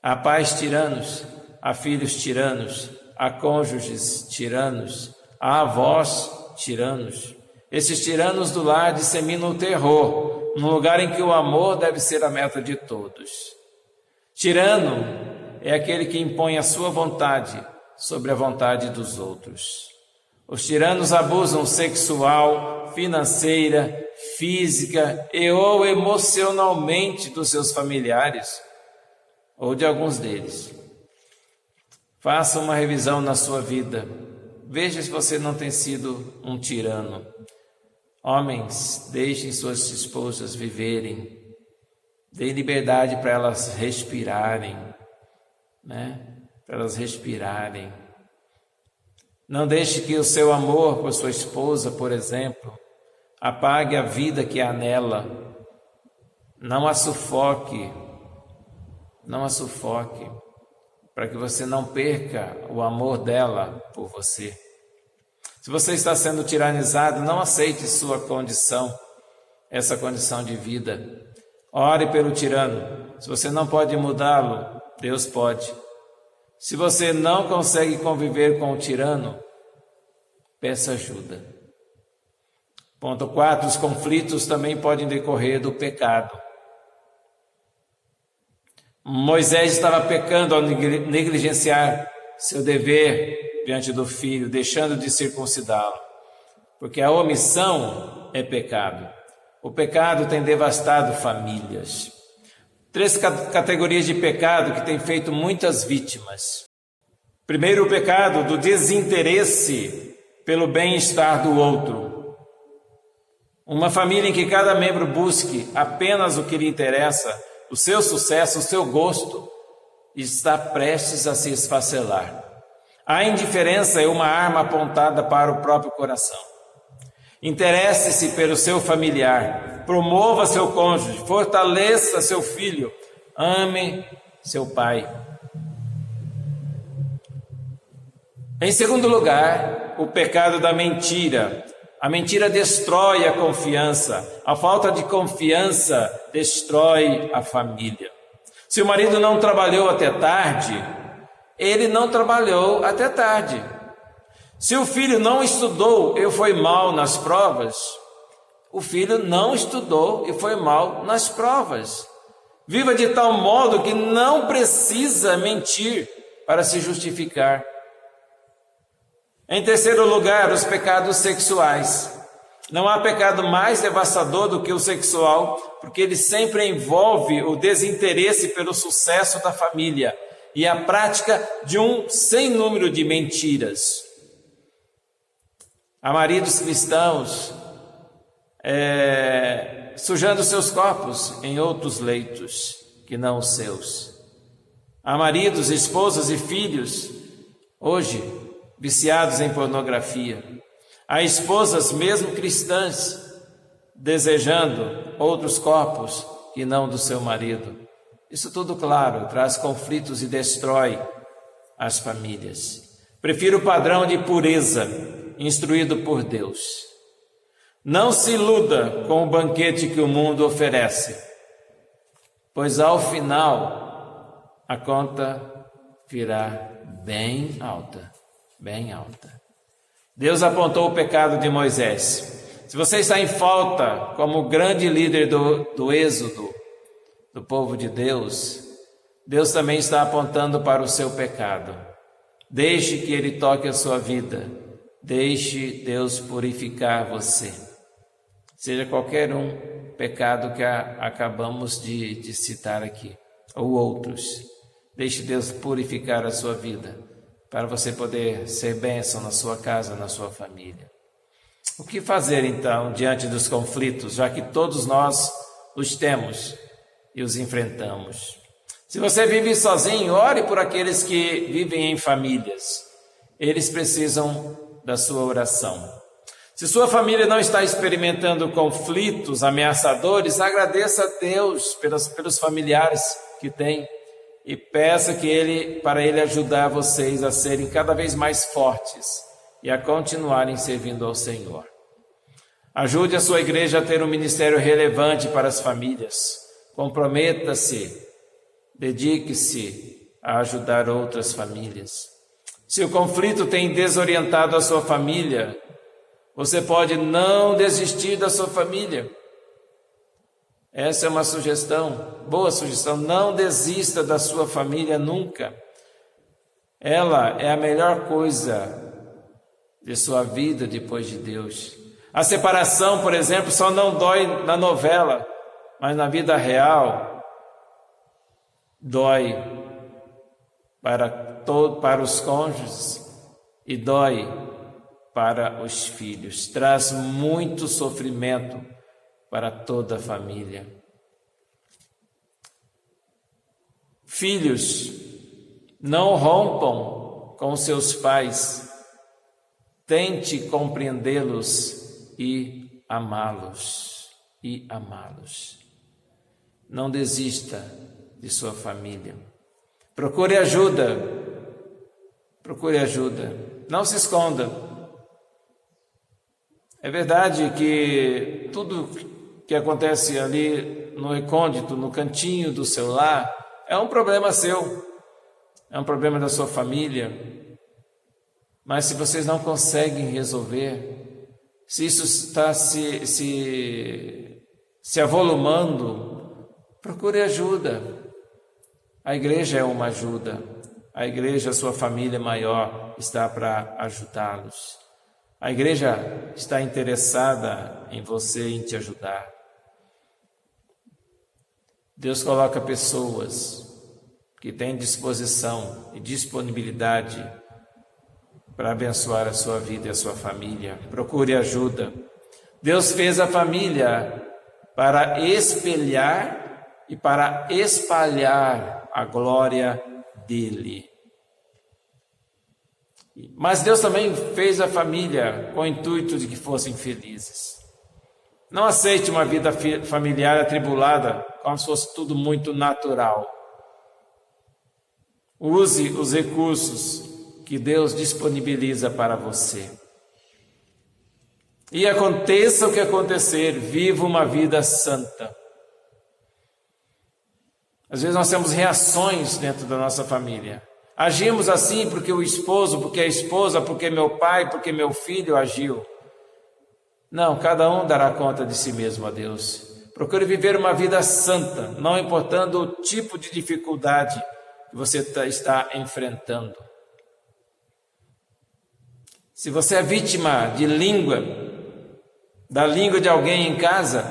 Há pais tiranos, há filhos tiranos, há cônjuges tiranos, há avós tiranos. Esses tiranos do lar disseminam o terror, num lugar em que o amor deve ser a meta de todos. Tirano é aquele que impõe a sua vontade sobre a vontade dos outros. Os tiranos abusam sexual, financeira, física ou emocionalmente dos seus familiares ou de alguns deles. Faça uma revisão na sua vida. Veja se você não tem sido um tirano. Homens, deixem suas esposas viverem. Deem liberdade para elas respirarem, né? Para elas respirarem. Não deixe que o seu amor por sua esposa, por exemplo, apague a vida que há nela. Não a sufoque. Não a sufoque, para que você não perca o amor dela por você. Se você está sendo tiranizado, não aceite sua condição, essa condição de vida. Ore pelo tirano. Se você não pode mudá-lo, Deus pode. Se você não consegue conviver com o tirano, peça ajuda. Ponto 4. Os conflitos também podem decorrer do pecado. Moisés estava pecando ao negligenciar seu dever diante do filho, deixando de circuncidá-lo, porque a omissão é pecado. O pecado tem devastado famílias. 3 categorias de pecado que têm feito muitas vítimas. Primeiro, o pecado do desinteresse pelo bem-estar do outro. Uma família em que cada membro busque apenas o que lhe interessa, o seu sucesso, o seu gosto, está prestes a se esfacelar. A indiferença é uma arma apontada para o próprio coração. Interesse-se pelo seu familiar, promova seu cônjuge, fortaleça seu filho, ame seu pai. Em segundo lugar, o pecado da mentira. A mentira destrói a confiança. A falta de confiança destrói a família. Se o marido não trabalhou até tarde, ele não trabalhou até tarde. Se o filho não estudou e foi mal nas provas, o filho não estudou e foi mal nas provas. Viva de tal modo que não precisa mentir para se justificar. Em terceiro lugar, os pecados sexuais. Não há pecado mais devastador do que o sexual, porque ele sempre envolve o desinteresse pelo sucesso da família e a prática de um sem número de mentiras. Há maridos cristãos sujando seus corpos em outros leitos que não os seus. Há maridos, esposas e filhos, hoje, viciados em pornografia. Há esposas, mesmo cristãs, desejando outros corpos que não do seu marido. Isso tudo, claro, traz conflitos e destrói as famílias. Prefiro o padrão de pureza instruído por Deus. Não se iluda com o banquete que o mundo oferece, pois ao final a conta virá bem alta, bem alta. Deus apontou o pecado de Moisés. Se você está em falta como grande líder do êxodo do povo de Deus, Deus também está apontando para o seu pecado. Deixe que Ele toque a sua vida. Deixe Deus purificar você. Seja qualquer pecado que acabamos de citar aqui, ou outros. Deixe Deus purificar a sua vida, para você poder ser bênção na sua casa, na sua família. O que fazer então diante dos conflitos, já que todos nós os temos e os enfrentamos? Se você vive sozinho, ore por aqueles que vivem em famílias. Eles precisam da sua oração. Se sua família não está experimentando conflitos ameaçadores, agradeça a Deus pelos familiares que tem e peça para Ele ajudar vocês a serem cada vez mais fortes e a continuarem servindo ao Senhor. Ajude a sua igreja a ter um ministério relevante para as famílias. Comprometa-se, dedique-se a ajudar outras famílias. Se o conflito tem desorientado a sua família, você pode não desistir da sua família. Essa é uma sugestão, boa sugestão. Não desista da sua família nunca. Ela é a melhor coisa de sua vida depois de Deus. A separação, por exemplo, só não dói na novela, mas na vida real dói para os cônjuges e dói para os filhos. Traz muito sofrimento para toda a família. Filhos, não rompam com seus pais. Tente compreendê-los e amá-los. Não desista de sua família. Procure ajuda. Não se esconda. É verdade que tudo que acontece ali no recôndito, no cantinho do seu lar, é um problema seu, é um problema da sua família. Mas se vocês não conseguem resolver, se isso está se avolumando, procure ajuda. A igreja é uma ajuda. A igreja, a sua família maior, está para ajudá-los. A igreja está interessada em você, em te ajudar. Deus coloca pessoas que têm disposição e disponibilidade para abençoar a sua vida e a sua família. Procure ajuda. Deus fez a família para espelhar e para espalhar a glória dele. Mas Deus também fez a família com o intuito de que fossem felizes. Não aceite uma vida familiar atribulada como se fosse tudo muito natural. Use os recursos que Deus disponibiliza para você. E aconteça o que acontecer, viva uma vida santa. Às vezes nós temos reações dentro da nossa família. Agimos assim porque o esposo, porque a esposa, porque meu pai, porque meu filho agiu. Não, cada um dará conta de si mesmo a Deus. Procure viver uma vida santa, não importando o tipo de dificuldade que você está enfrentando. Se você é vítima de língua, da língua de alguém em casa,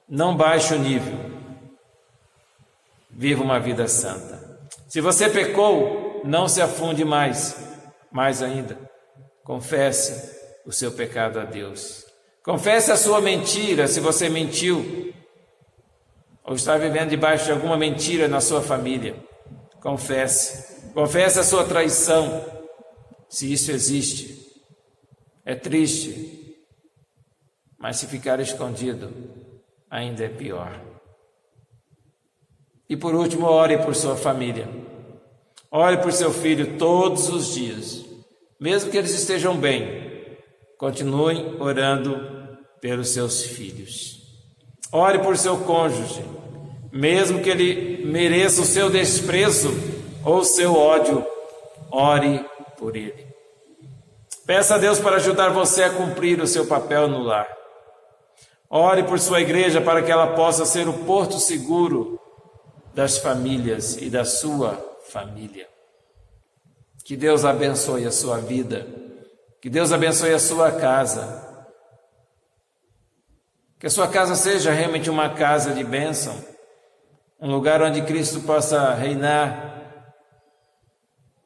não baixe o nível. Viva uma vida santa. Se você pecou, não se afunde mais. Mais ainda, confesse o seu pecado a Deus. Confesse a sua mentira, se você mentiu ou está vivendo debaixo de alguma mentira na sua família. Confesse. Confesse a sua traição, se isso existe. É triste, mas se ficar escondido, ainda é pior. E por último, ore por sua família. Ore por seu filho todos os dias. Mesmo que eles estejam bem, continuem orando pelos seus filhos. Ore por seu cônjuge, mesmo que ele mereça o seu desprezo ou o seu ódio, ore por ele. Peça a Deus para ajudar você a cumprir o seu papel no lar. Ore por sua igreja para que ela possa ser o porto seguro das famílias e da sua família. Que Deus abençoe a sua vida. Que Deus abençoe a sua casa. Que a sua casa seja realmente uma casa de bênção. Um lugar onde Cristo possa reinar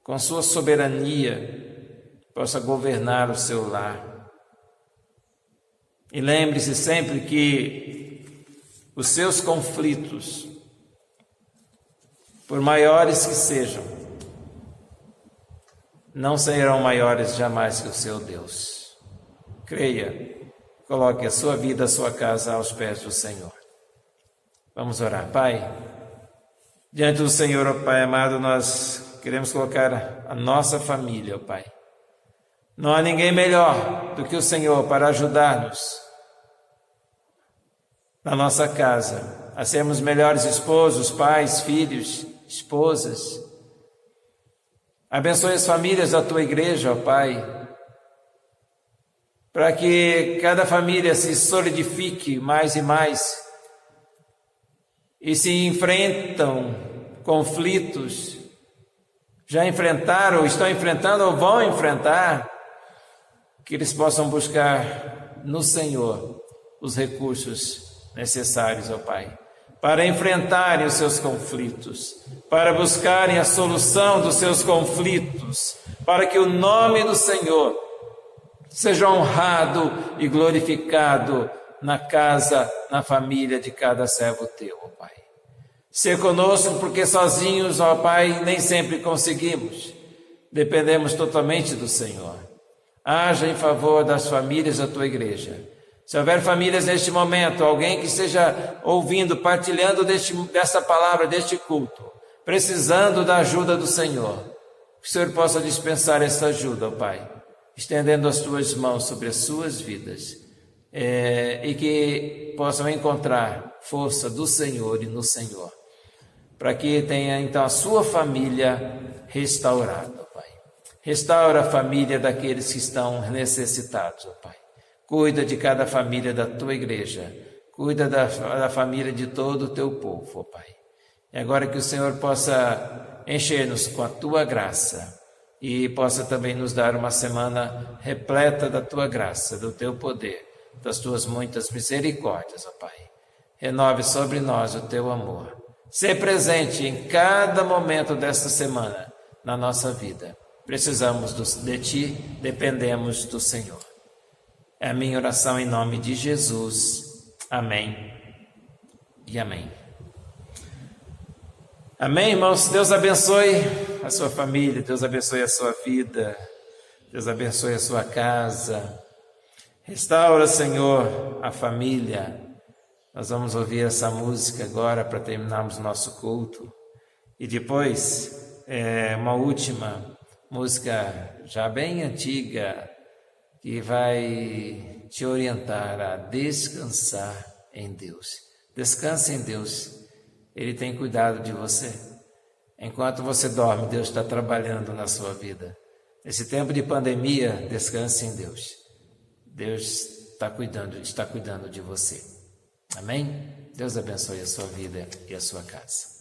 com sua soberania, possa governar o seu lar. E lembre-se sempre que os seus conflitos, por maiores que sejam, não serão maiores jamais que o seu Deus. Creia, coloque a sua vida, a sua casa aos pés do Senhor. Vamos orar. Pai, diante do Senhor, ó Pai amado, nós queremos colocar a nossa família, ó Pai. Não há ninguém melhor do que o Senhor para ajudar-nos na nossa casa, a sermos melhores esposos, pais, filhos, esposas. Abençoe as famílias da Tua igreja, ó Pai, para que cada família se solidifique mais e mais e se enfrentam conflitos, já enfrentaram, estão enfrentando ou vão enfrentar, que eles possam buscar no Senhor os recursos necessários, ó Pai, para enfrentarem os seus conflitos, para buscarem a solução dos seus conflitos, para que o nome do Senhor seja honrado e glorificado na casa, na família de cada servo Teu, ó Pai. Ser conosco, porque sozinhos, ó Pai, nem sempre conseguimos, dependemos totalmente do Senhor. Haja em favor das famílias da Tua igreja. Se houver famílias neste momento, alguém que esteja ouvindo, partilhando desta palavra, deste culto, precisando da ajuda do Senhor, que o Senhor possa dispensar essa ajuda, ó Pai, estendendo as Tuas mãos sobre as suas vidas, e que possam encontrar força do Senhor e no Senhor, para que tenha então a sua família restaurada, ó Pai. Restaura a família daqueles que estão necessitados, ó Pai. Cuida de cada família da Tua igreja. Cuida da família de todo o Teu povo, ó Pai. E agora que o Senhor possa encher-nos com a Tua graça e possa também nos dar uma semana repleta da Tua graça, do Teu poder, das Tuas muitas misericórdias, ó Pai. Renove sobre nós o Teu amor. Ser presente em cada momento desta semana na nossa vida. Precisamos de Ti, dependemos do Senhor. É a minha oração em nome de Jesus. Amém e amém. Amém, irmãos? Deus abençoe a sua família, Deus abençoe a sua vida, Deus abençoe a sua casa. Restaura, Senhor, a família. Nós vamos ouvir essa música agora para terminarmos o nosso culto. E depois, uma última música já bem antiga, que vai te orientar a descansar em Deus. Descanse em Deus. Ele tem cuidado de você. Enquanto você dorme, Deus está trabalhando na sua vida. Nesse tempo de pandemia, descanse em Deus. Deus está cuidando de você. Amém? Deus abençoe a sua vida e a sua casa.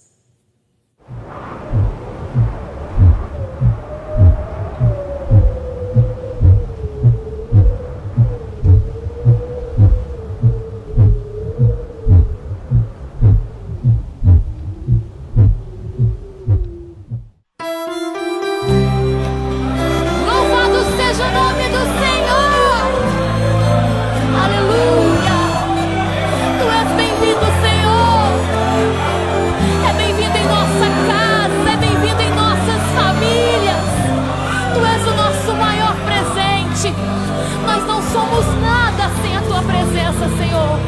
esperança, Senhor.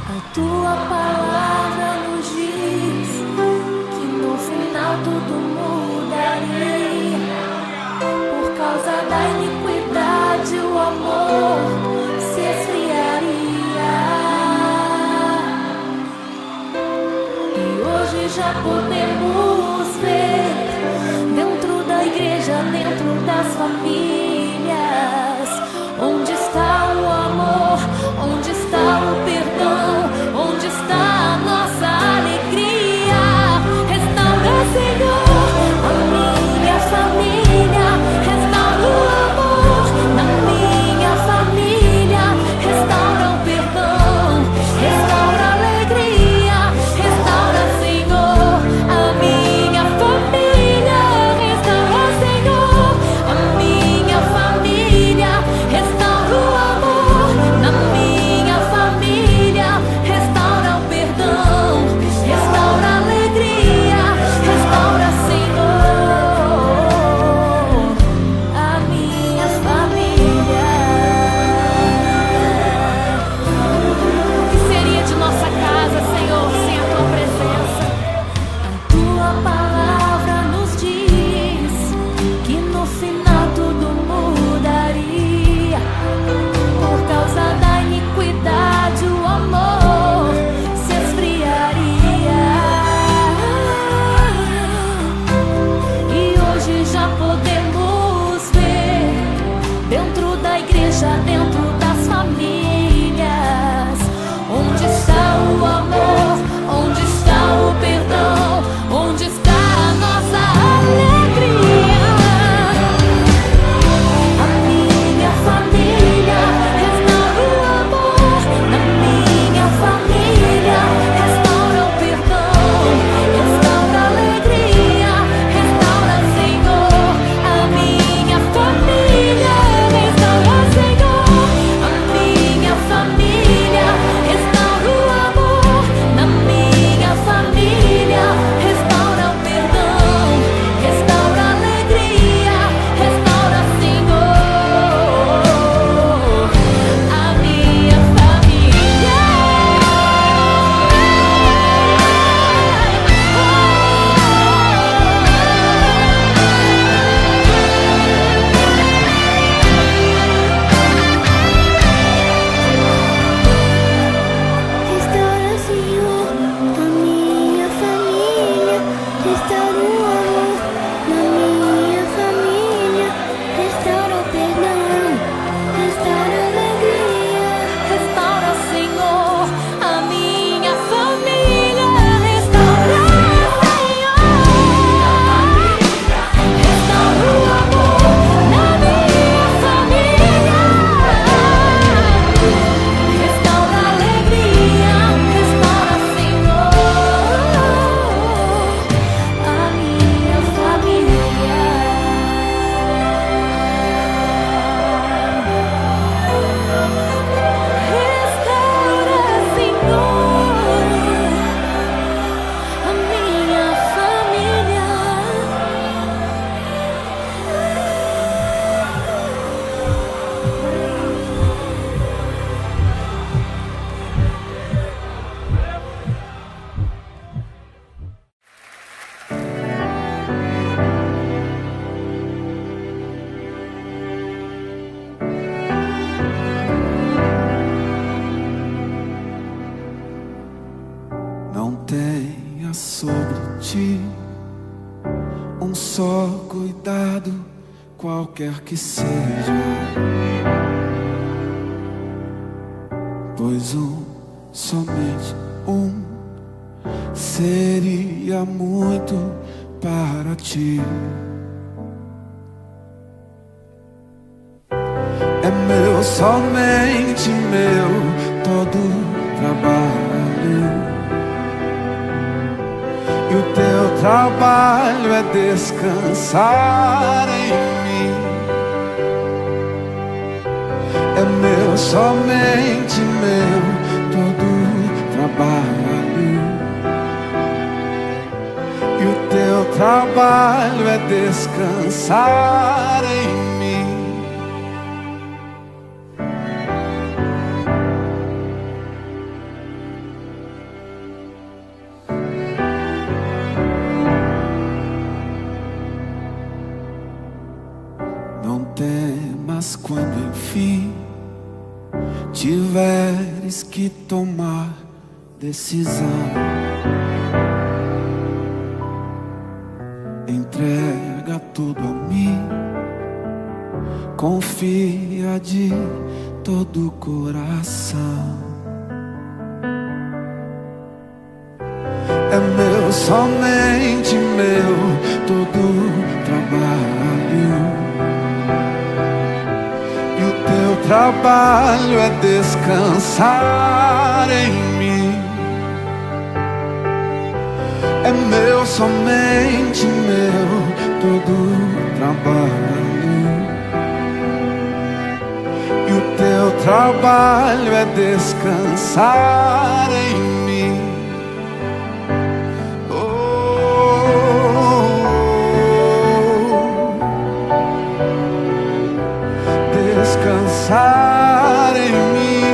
A tua palavra nos diz que no final tudo mudaria. Por causa da iniquidade o amor se esfriaria. E hoje já podemos ver dentro da igreja, dentro das famílias, onde está o amor, onde está o perdão, onde está a nossa alegria. Restaura, Senhor, a minha família, restaura o amor na minha família, restaura o perdão, restaura a alegria, restaura, Senhor, a minha família, restaura, Senhor, a minha família, restaura o amor na minha família, restaura o perdão, restaura a alegria, restaura, Senhor, a minha família. O que seria de nossa casa, Senhor, sem a tua presença? A tua palavra nos diz que no final tudo mudaria. Por causa da iniquidade o amor se esfriaria. E hoje já podemos ver dentro da igreja, dentro das famílias, onde está o amor, onde está o perdão, onde está a nossa alegria. A minha família, restaura o amor na minha família, restaura o perdão, restaura a alegria, restaura, Senhor, a minha família, restaura, Senhor, a minha família, restaura o amor na minha família, restaura o perdão, restaura a alegria, restaura, Senhor, a minha família. Restaura, Senhor, a minha família, restaura o amor na minha família, restaura o perdão, restaura a alegria, Restaura, Senhor, a minha família. Restaura, Senhor, restaura o amor na minha família, restaura a alegria, restaura, Senhor, a minha família. Restaura, Senhor, a minha família. Não tenha sobre ti um só cuidado, qualquer que seja, pois somente seria muito para ti. É meu, somente meu, todo trabalho. E o teu trabalho é descansar em mim. É meu, somente meu, todo trabalho. E o teu trabalho é descansar em mim. Mas quando enfim tiveres que tomar decisão, entrega tudo a mim, confia de todo o coração. É meu, somente meu, todo o trabalho. E o teu trabalho é descansar em mim. É meu, somente meu, todo o trabalho. E o teu trabalho é descansar em mim. Descansar em mim,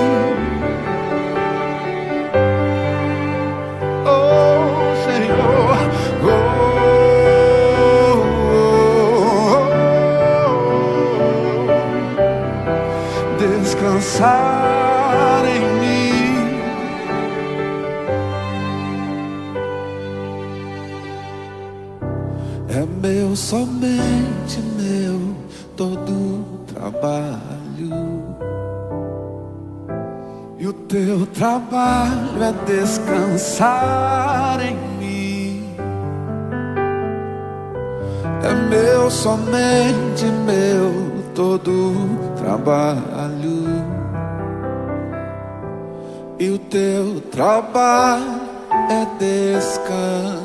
oh Senhor, descansar em mim. É meu, somente meu, todo o trabalho. E o teu trabalho é descansar em mim. É meu, somente meu, todo o trabalho. E o teu trabalho é descansar